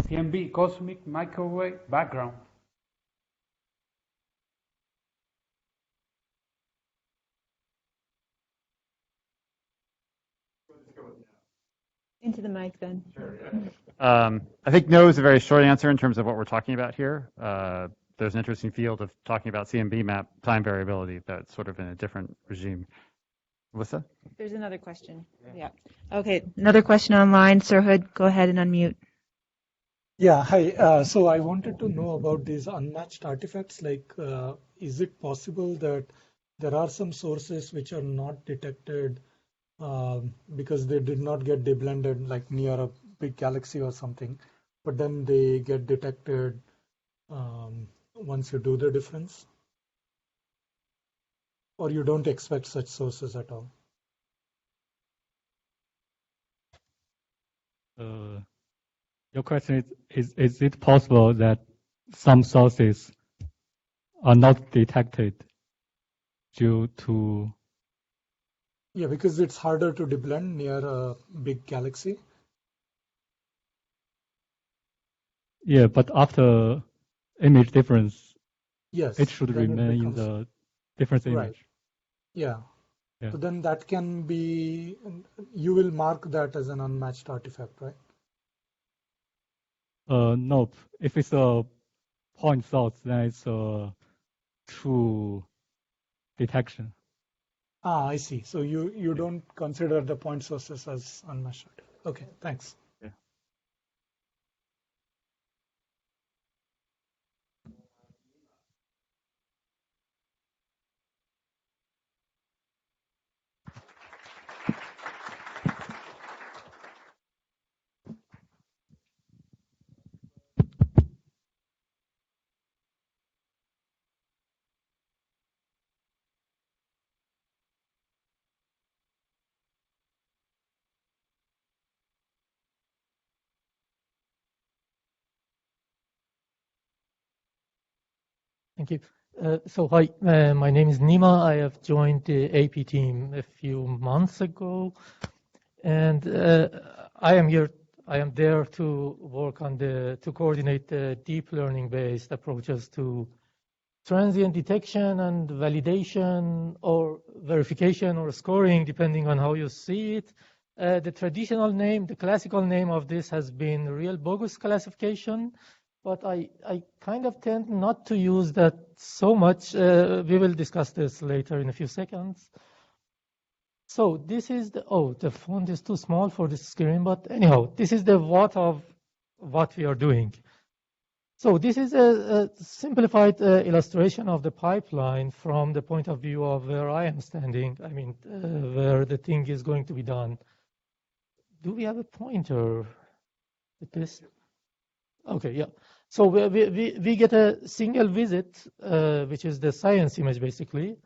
CMB, cosmic microwave background. Into the mic then. Sure, yeah. I think no is a very short answer in terms of what we're talking about here. There's an interesting field of talking about CMB map time variability that's sort of in a different regime. Melissa? There's another question. Yeah. Okay, another question online. Surhud, go ahead and unmute. Yeah, hi. So I wanted to know about these unmatched artifacts. Like, is it possible that there are some sources which are not detected because they did not get deblended, like near a big galaxy or something, but then they get detected once you do the difference? Or you don't expect such sources at all? Your question is it possible that some sources are not detected due to... Yeah, because it's harder to deblend near a big galaxy. Yeah, but after image difference, yes, it should remain in the difference image. Right. Yeah. Yeah. So then that can be, you will mark that as an unmatched artifact, right? Nope. If it's a point source, then it's a true detection. Ah, I see. So you don't consider the point sources as unmatched. Okay, thanks. Yeah. Thank you. Hi, my name is Nima. I have joined the AP team a few months ago, and I am there to work on to coordinate the deep learning-based approaches to transient detection and validation or verification or scoring, depending on how you see it. The traditional name, the classical name of this has been real bogus classification, but I kind of tend not to use that so much. We will discuss this later in a few seconds. So this is the font is too small for this screen, but anyhow, this is the what of what we are doing. So this is a simplified illustration of the pipeline from the point of view of where I am standing. I mean, where the thing is going to be done. Do we have a pointer with this? Okay, yeah. So we get a single visit, which is the science image basically,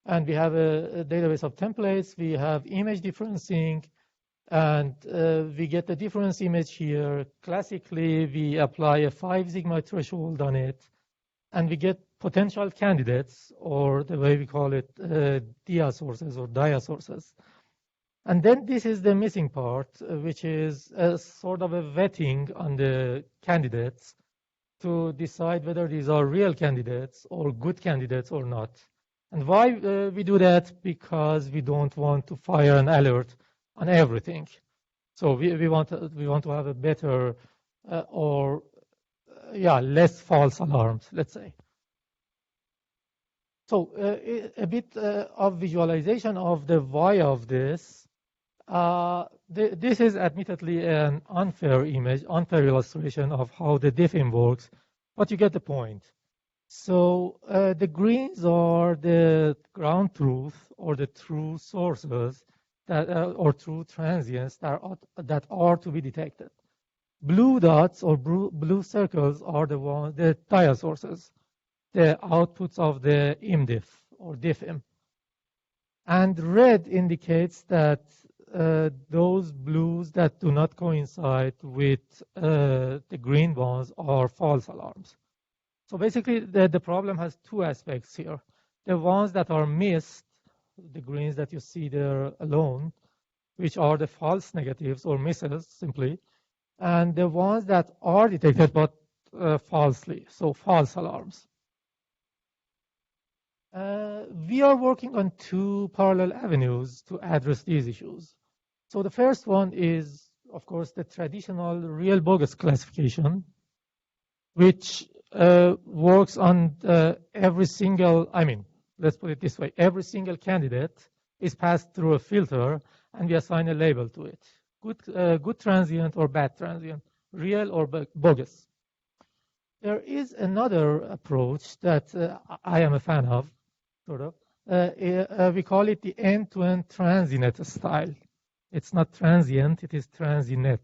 and we have a database of templates. We have image differencing, and we get the difference image here. Classically, we apply a 5 sigma threshold on it, and we get potential candidates, or the way we call it, dia sources or dia sources. And then this is the missing part, which is a sort of a vetting on the candidates to decide whether these are real candidates or good candidates or not. And why we do that? Because we don't want to fire an alert on everything. So we want to have a better less false alarms, let's say. So a bit of visualization of the why of this. This is admittedly an unfair image, unfair illustration of how the diffing works, but you get the point. So the greens are the ground truth or the true sources that or true transients that are to be detected. Blue dots or blue circles are the dia sources, the outputs of the IMDIF or diffim. And red indicates that those blues that do not coincide with the green ones are false alarms. So basically, the problem has two aspects here. The ones that are missed, the greens that you see there alone, which are the false negatives or misses simply, and the ones that are detected but falsely, so false alarms. We are working on two parallel avenues to address these issues. So the first one is, of course, the traditional real bogus classification, which works on every single, let's put it this way, every single candidate is passed through a filter and we assign a label to it. Good transient or bad transient, real or bogus. There is another approach that I am a fan of, sort of. We call it the end-to-end transinet style. It's not transient, it is transinet.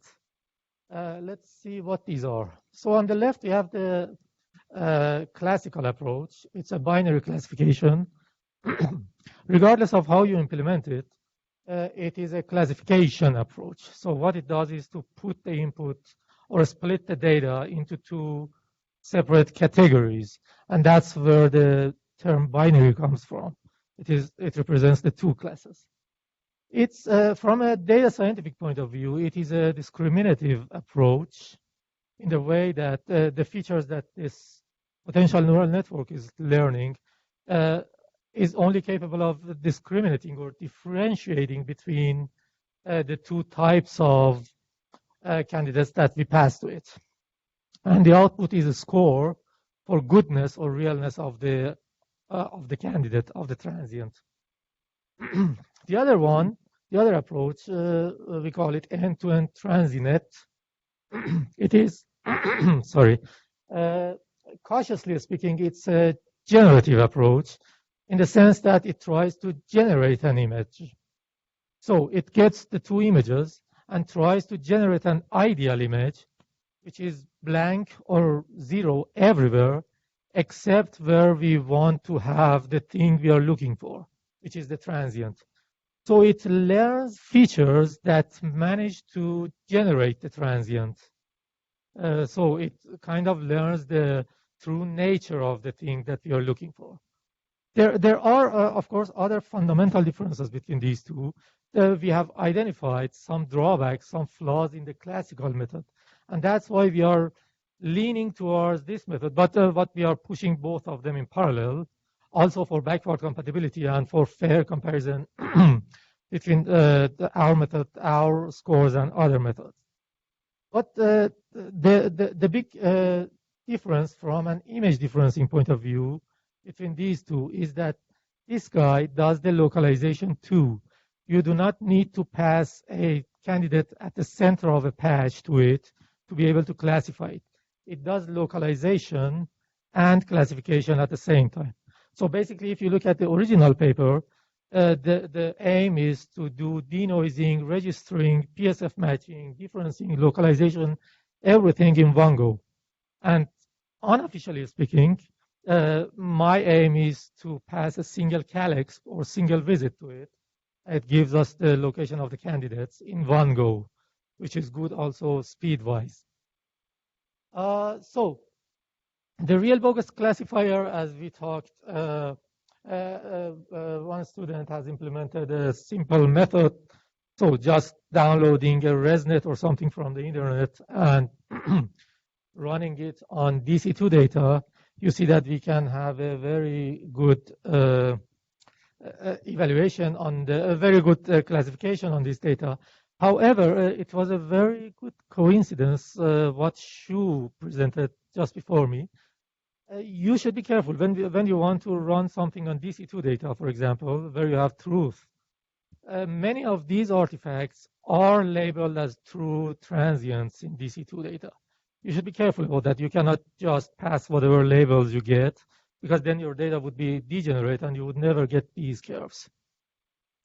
Let's see what these are. So on the left, we have the classical approach. It's a binary classification. Regardless of how you implement it, it is a classification approach. So what it does is to put the input or split the data into two separate categories. And that's where the term binary comes from. It represents the two classes. It's from a data scientific point of view, it is a discriminative approach in the way that the features that this potential neural network is learning, it is only capable of discriminating or differentiating between the two types of candidates that we pass to it. And the output is a score for goodness or realness of the candidate, of the transient. The other approach, we call it end-to-end transinet. It is, sorry, cautiously speaking, it's a generative approach in the sense that it tries to generate an image. So it gets the two images and tries to generate an ideal image, which is blank or zero everywhere, except where we want to have the thing we are looking for, which is the transient. So it learns features that manage to generate the transient. So it kind of learns the true nature of the thing that we are looking for. There are, of course, other fundamental differences between these two. We have identified some drawbacks, some flaws in the classical method. And that's why we are leaning towards this method. But what we are pushing both of them in parallel, also for backward compatibility and for fair comparison between our method, our scores, and other methods. But the big difference from an image differencing point of view between these two is that this guy does the localization too. You do not need to pass a candidate at the center of a patch to it to be able to classify it. It does localization and classification at the same time. So basically, if you look at the original paper, the aim is to do denoising, registering, PSF matching, differencing, localization, everything in one go. And unofficially speaking, my aim is to pass a single calyx or single visit to it. It gives us the location of the candidates in one go, which is good also speed-wise. So the real bogus classifier, as we talked, one student has implemented a simple method. So just downloading a ResNet or something from the internet and running it on DC2 data, you see that we can have a very good evaluation on a very good classification on this data. However, it was a very good coincidence what Shu presented just before me. You should be careful when you want to run something on DC2 data, for example, where you have truth. Many of these artifacts are labeled as true transients in DC2 data. You should be careful about that. You cannot just pass whatever labels you get, because then your data would be degenerate and you would never get these curves.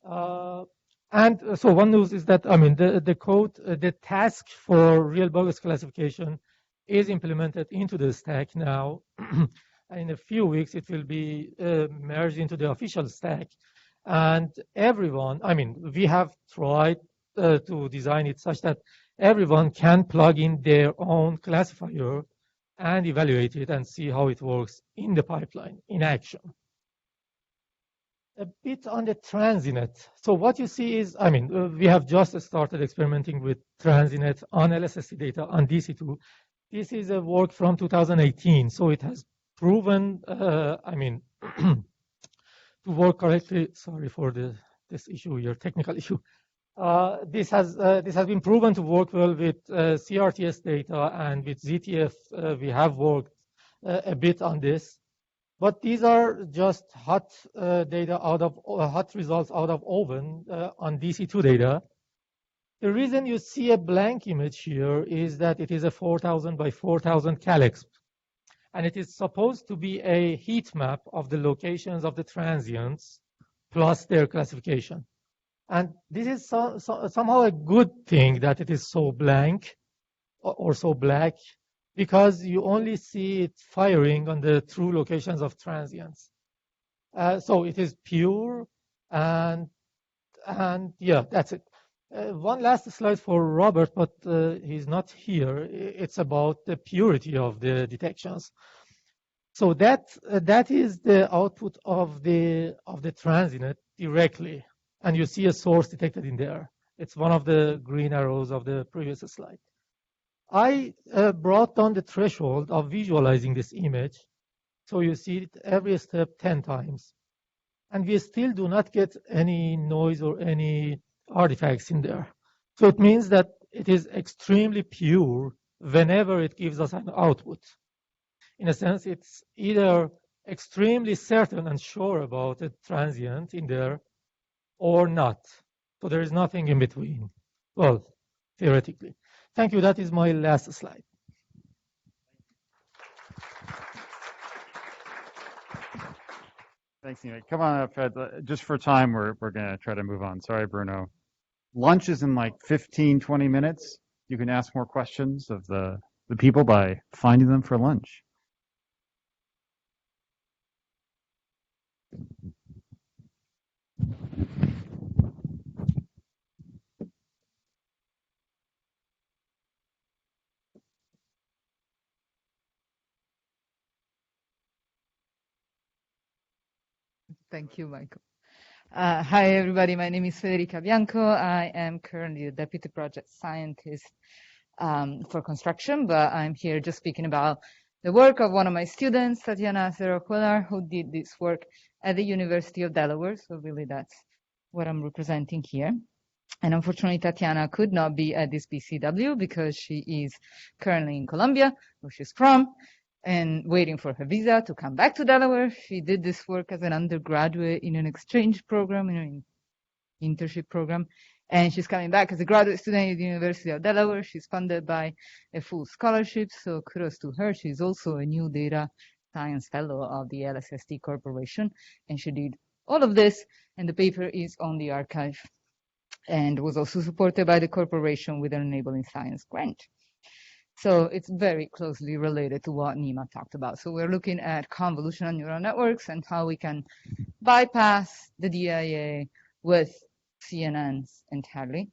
And so one news is that, I mean, the code, the task for real bogus classification is implemented into the stack now. And in a few weeks, it will be merged into the official stack. And everyone, I mean, we have tried to design it such that everyone can plug in their own classifier and evaluate it and see how it works in the pipeline, in action. A bit on the transinet. So what you see is, I mean, we have just started experimenting with transinet on LSST data on DC2. This is a work from 2018, so it has proven, I mean, to work correctly. Sorry for this issue, your technical issue. This has been proven to work well with CRTS data and with ZTF. We have worked a bit on this, but these are just hot data out of hot results out of oven on DC2 data. The reason you see a blank image here is that it is a 4,000 by 4,000 calyx, and it is supposed to be a heat map of the locations of the transients plus their classification. And this is somehow a good thing that it is so blank or so black, because you only see it firing on the true locations of transients. So it is pure, and yeah, that's it. One last slide for Robert, but he's not here. It's about the purity of the detections. So that is the output of the transinet directly. And you see a source detected in there. It's one of the green arrows of the previous slide. I brought down the threshold of visualizing this image. So you see it every step 10 times. and we still do not get any noise or any artifacts in there. So it means that it is extremely pure whenever it gives us an output. In a sense, it's either extremely certain and sure about a transient in there or not. So there is nothing in between. Well, theoretically. Thank you. That is my last slide. Thanks, Nima. Come on up, Fred. Just for time, we're going to try to move on. Sorry, Bruno. Lunch is in like 15, 20 minutes. You can ask more questions of the people by finding them for lunch. Thank you, Michael. Hi, everybody. My name is Federica Bianco. I am currently a deputy project scientist for construction, but I'm here just speaking about the work of one of my students, Tatiana Zeroquelar, who did this work at the University of Delaware. So really that's what I'm representing here. And unfortunately, Tatiana could not be at this BCW because she is currently in Colombia, where she's from, and waiting for her visa to come back to Delaware. She did this work as an undergraduate in an exchange program, in an internship program, and she's coming back as a graduate student at the University of Delaware. She's funded by a full scholarship, so kudos to her. She's also a new data science fellow of the LSST Corporation, and she did all of this, and the paper is on the archive and was also supported by the corporation with an Enabling Science grant. So it's very closely related to what Nima talked about. So we're looking at convolutional neural networks and how we can bypass the DIA with CNNs entirely.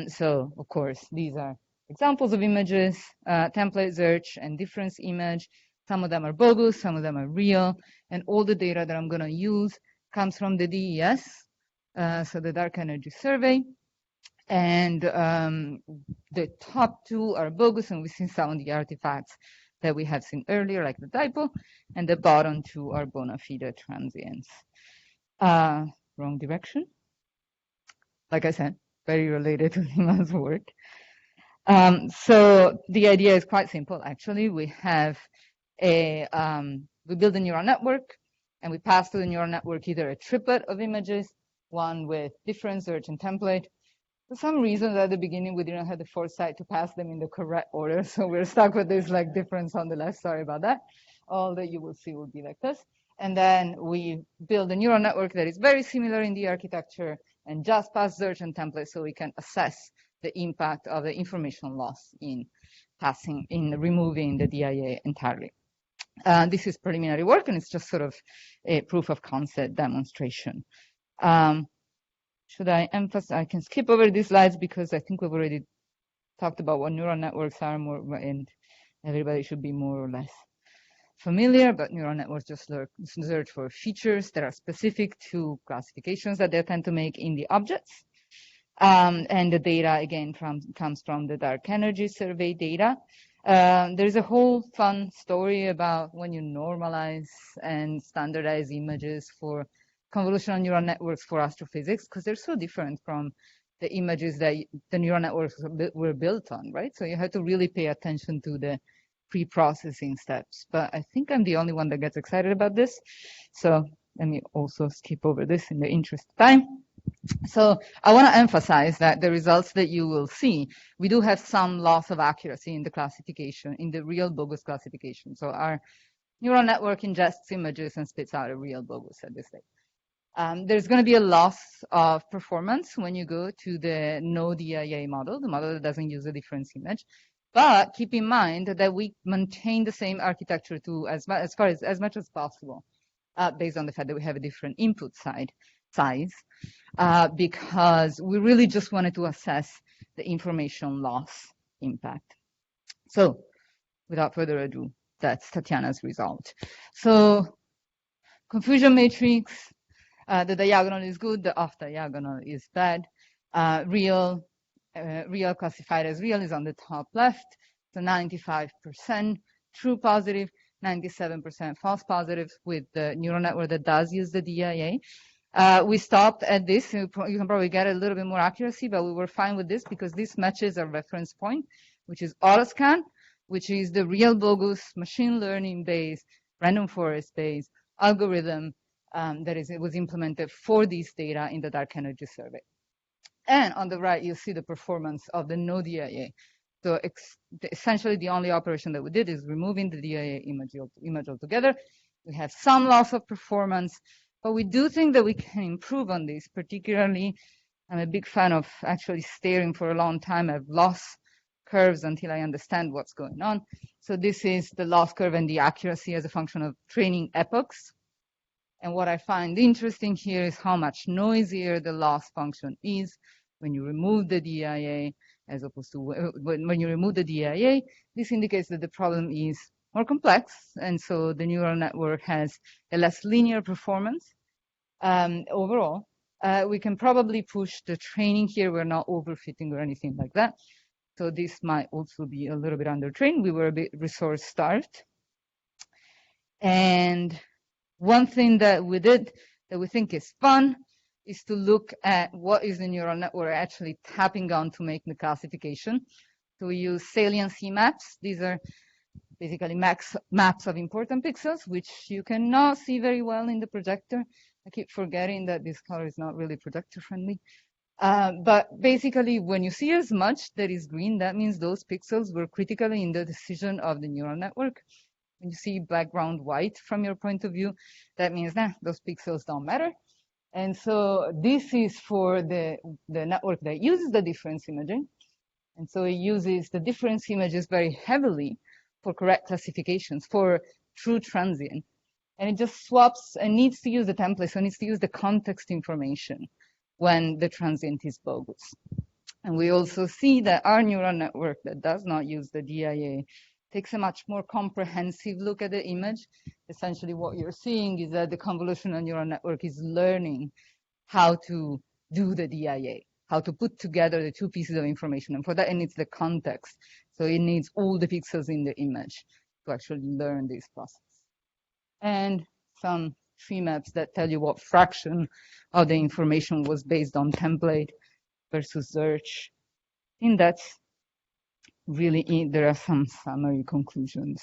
So of course, these are examples of images, template search and difference image. Some of them are bogus, some of them are real, and all the data that I'm going to use comes from the DES, so the Dark Energy Survey. And the top two are bogus, and we've seen some of the artifacts that we have seen earlier, like the dipole, and the bottom two are bona fide transients. Wrong direction. Like I said, very related to Nima's work. So the idea is quite simple, actually. We have we build a neural network, and we pass to the neural network either a triplet of images, one with difference search and template. For some reason, at the beginning, we didn't have the foresight to pass them in the correct order, so we're stuck with this like difference on the left. Sorry about that. All that you will see will be like this. And then we build a neural network that is very similar in the architecture and just pass search and template, so we can assess the impact of the information loss in removing the DIA entirely. This is preliminary work, and it's just sort of a proof of concept demonstration. Should I emphasize? I can skip over these slides because I think we've already talked about what neural networks are more, and everybody should be more or less familiar. But neural networks just search for features that are specific to classifications that they tend to make in the objects. And the data, again, comes from the Dark Energy Survey data. There's a whole fun story about when you normalize and standardize images for convolutional neural networks for astrophysics, because they're so different from the images that the neural networks were built on, right? So you have to really pay attention to the pre-processing steps. But I think I'm the only one that gets excited about this. So let me also skip over this in the interest of time. So I want to emphasize that the results that you will see, we do have some loss of accuracy in the classification, in the real bogus classification. So our neural network ingests images and spits out a real bogus at this stage. There's going to be a loss of performance when you go to the no DIA model, the model that doesn't use a difference image. But keep in mind that we maintain the same architecture to as much as possible, based on the fact that we have a different input size, because we really just wanted to assess the information loss impact. So without further ado, that's Tatiana's result. So confusion matrix. The diagonal is good, the off diagonal is bad. Real classified as real is on the top left, so 95% true positive. 97% false positives with the neural network that does use the DIA. We stopped at this. You can probably get a little bit more accuracy, but we were fine with this because this matches our reference point, which is Autoscan, which is the real Bogus machine learning based, random forest based algorithm it was implemented for this data in the dark energy survey. And on the right, you see the performance of the no DIA. So essentially, the only operation that we did is removing the DIA image altogether. We have some loss of performance, but we do think that we can improve on this. Particularly, I'm a big fan of actually staring for a long time. I've lost curves until I understand what's going on. So this is the loss curve and the accuracy as a function of training epochs. And what I find interesting here is how much noisier the loss function is when you remove the DIA, as opposed to when you remove the DIA. This indicates that the problem is more complex, and so the neural network has a less linear performance. Overall, we can probably push the training here. We're not overfitting or anything like that. So this might also be a little bit undertrained. We were a bit resource starved. And one thing that we did that we think is fun is to look at what is the neural network actually tapping on to make the classification. So we use saliency maps. These are basically maps of important pixels, which you cannot see very well in the projector. I keep forgetting that this color is not really projector friendly. But basically, when you see as much that is green, that means those pixels were critically in the decision of the neural network. When you see background white from your point of view, that means those pixels don't matter. And so this is for the network that uses the difference imaging. And so it uses the difference images very heavily for correct classifications, for true transient. And it just swaps and needs to use the template, so it needs to use the context information when the transient is bogus. And we also see that our neural network that does not use the DIA takes a much more comprehensive look at the image. Essentially, what you're seeing is that the convolutional neural network is learning how to do the DIA, how to put together the two pieces of information. And for that, it needs the context. So it needs all the pixels in the image to actually learn this process. And some tree maps that tell you what fraction of the information was based on template versus search. I think that's really, there are some summary conclusions.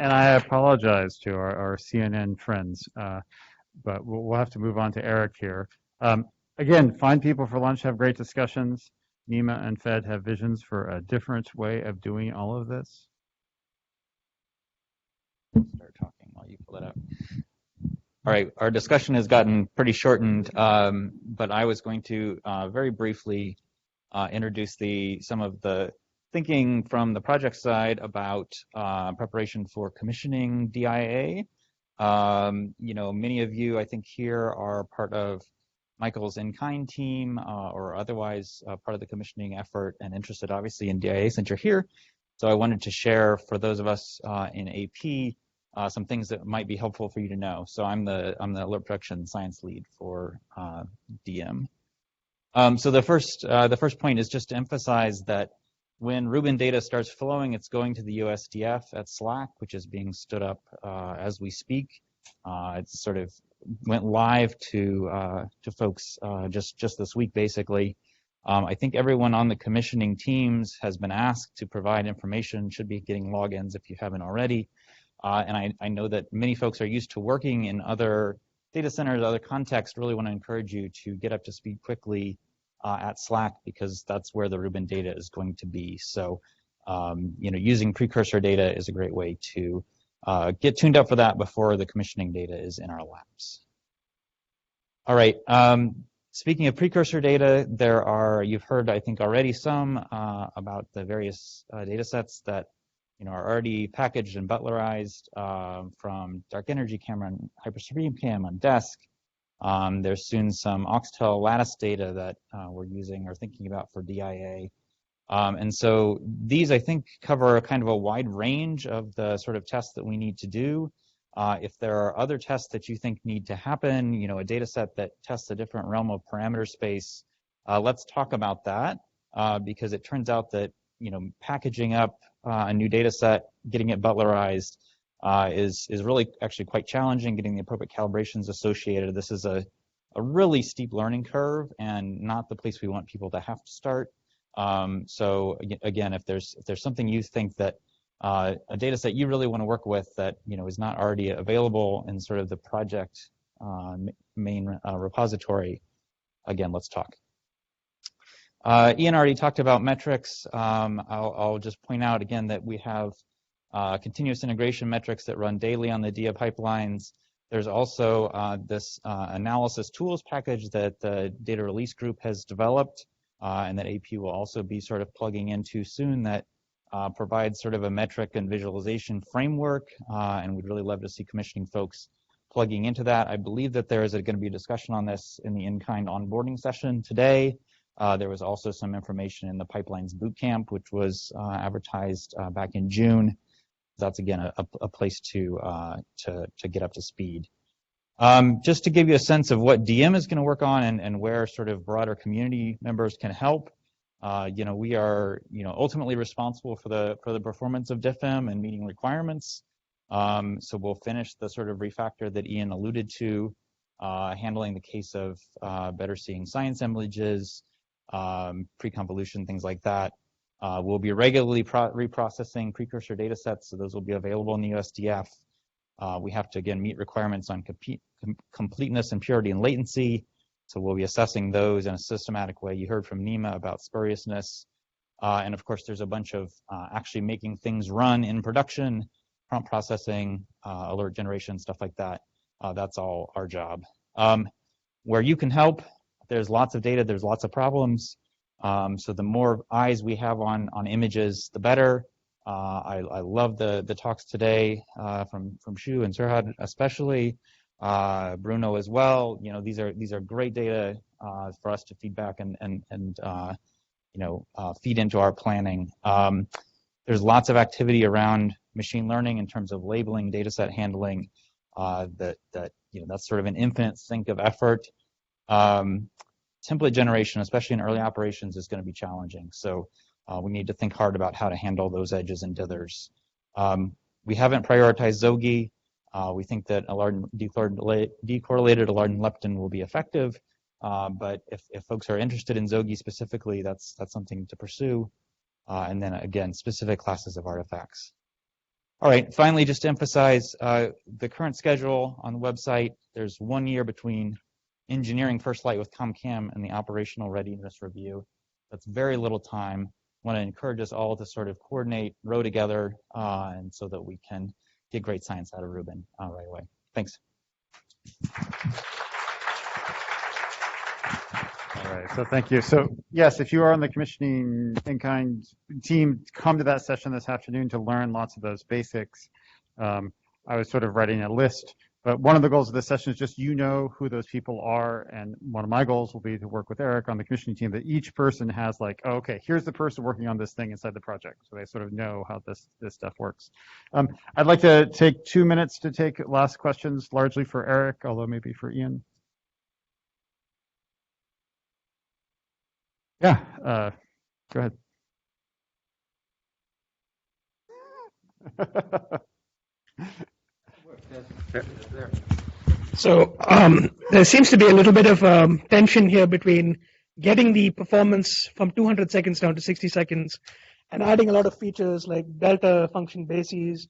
And I apologize to our CNN friends, but we'll have to move on to Eric here. Again, find people for lunch, have great discussions. Nima and Fed have visions for a different way of doing all of this. Start talking while you pull it up. All right, our discussion has gotten pretty shortened, but I was going to very briefly introduce some of the thinking from the project side about preparation for commissioning DIA. Many of you, I think, here are part of Michael's in-kind team or otherwise part of the commissioning effort and interested, obviously, in DIA since you're here. So I wanted to share for those of us in AP some things that might be helpful for you to know. So I'm the alert production science lead for DM. So the first point is just to emphasize that when Rubin data starts flowing, it's going to the USDF at SLAC, which is being stood up as we speak. It sort of went live to folks just this week, basically. I think everyone on the commissioning teams has been asked to provide information, should be getting logins if you haven't already. And I know that many folks are used to working in other data centers, other contexts. Really want to encourage you to get up to speed quickly at SLAC, because that's where the Rubin data is going to be. So, using precursor data is a great way to get tuned up for that before the commissioning data is in our labs. All right. Speaking of precursor data, you've heard, I think, already some about the various data sets that are already packaged and butlerized from dark energy camera and hyperstream cam on desk. There's soon some Oxtel lattice data that we're using or thinking about for DIA. And so these, I think, cover kind of a wide range of the sort of tests that we need to do. If there are other tests that you think need to happen, a data set that tests a different realm of parameter space, let's talk about that because it turns out that packaging up a new data set, getting it butlerized is really actually quite challenging, getting the appropriate calibrations associated. This is a really steep learning curve and not the place we want people to have to start. So again, if there's something you think that a data set you really want to work with that is not already available in sort of the project main repository, again, let's talk. Ian already talked about metrics. I'll just point out again that we have continuous integration metrics that run daily on the DIA pipelines. There's also this analysis tools package that the data release group has developed and that AP will also be sort of plugging into soon that provides sort of a metric and visualization framework, and we'd really love to see commissioning folks plugging into that. I believe that there is going to be a discussion on this in the in-kind onboarding session today. There was also some information in the Pipelines Bootcamp, which was advertised back in June. That's again a place to get up to speed. Just to give you a sense of what DM is going to work on and where sort of broader community members can help. We are ultimately responsible for the performance of DIFM and meeting requirements. So we'll finish the sort of refactor that Ian alluded to, handling the case of better seeing science images, pre-convolution, things like that. We'll be regularly reprocessing precursor data sets, so those will be available in the USDF. We have to, again, meet requirements on completeness and purity and latency, so we'll be assessing those in a systematic way. You heard from Nima about spuriousness, and of course there's a bunch of actually making things run in production, prompt processing, alert generation, stuff like that. That's all our job. Where you can help, there's lots of data, there's lots of problems. So the more eyes we have on images, the better. I love the talks today from Shu and Surhud especially, Bruno as well. These are great data for us to feedback and feed into our planning. There's lots of activity around machine learning in terms of labeling, data set handling. That's sort of an infinite sink of effort. Template generation, especially in early operations, is going to be challenging. So we need to think hard about how to handle those edges and dithers. We haven't prioritized Zogi. We think that decorrelated alardin leptin will be effective. But if folks are interested in Zogi specifically, that's something to pursue. And then again, specific classes of artifacts. All right, finally, just to emphasize the current schedule on the website. There's 1 year between engineering first flight with ComCam and the operational readiness review. That's very little time. I want to encourage us all to sort of coordinate, row together, and so that we can get great science out of Rubin right away. Thanks. All right, so thank you. So yes, if you are on the commissioning in-kind team, come to that session this afternoon to learn lots of those basics. I was sort of writing a list, but one of the goals of this session is just who those people are, and one of my goals will be to work with Eric on the commissioning team that each person has like, oh, okay, here's the person working on this thing inside the project, so they sort of know how this stuff works. I'd like to take 2 minutes to take last questions, largely for Eric, although maybe for Ian. Yeah, go ahead. So there seems to be a little bit of tension here between getting the performance from 200 seconds down to 60 seconds and adding a lot of features like delta function bases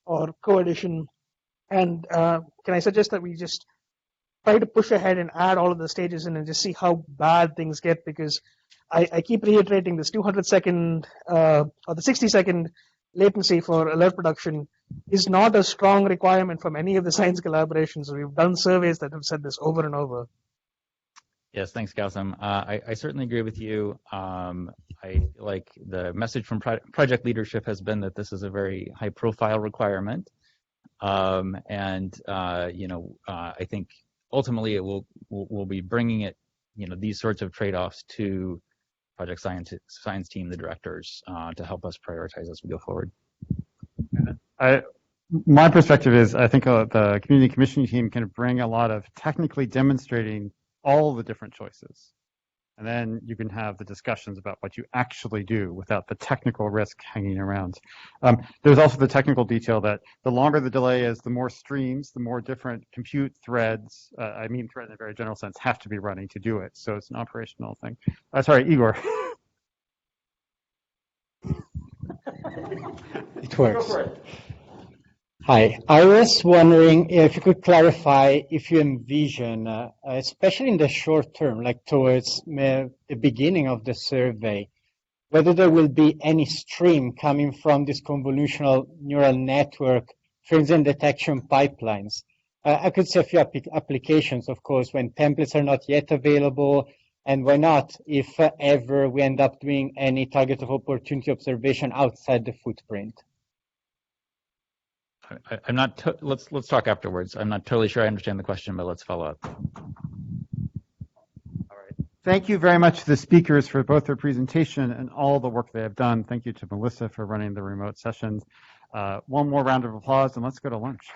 or co-addition. And can I suggest that we just try to push ahead and add all of the stages in and just see how bad things get, because I keep reiterating this 200-second or the 60-second latency for alert production is not a strong requirement from any of the science collaborations. We've done surveys that have said this over and over. Yes, thanks, Gautam. I certainly agree with you. I like the message from project leadership has been that this is a very high-profile requirement, and I think ultimately it will be bringing it, these sorts of trade-offs to project science team, the directors, to help us prioritize as we go forward. My perspective is I think the community commissioning team can bring a lot of technically demonstrating all the different choices. And then you can have the discussions about what you actually do without the technical risk hanging around. There's also the technical detail that the longer the delay is, the more streams, the more different compute threads, I mean thread in a very general sense, have to be running to do it. So it's an operational thing. Sorry, Igor. It works. Hi, I was wondering if you could clarify if you envision, especially in the short term, like towards the beginning of the survey, whether there will be any stream coming from this convolutional neural network transient detection pipelines. I could see a few applications, of course, when templates are not yet available, and why not, if ever we end up doing any target of opportunity observation outside the footprint. I'm not. Let's talk afterwards. I'm not totally sure I understand the question, but let's follow up. Thank you very much to the speakers for both their presentation and all the work they have done. Thank you to Melissa for running the remote sessions. One more round of applause, and let's go to lunch.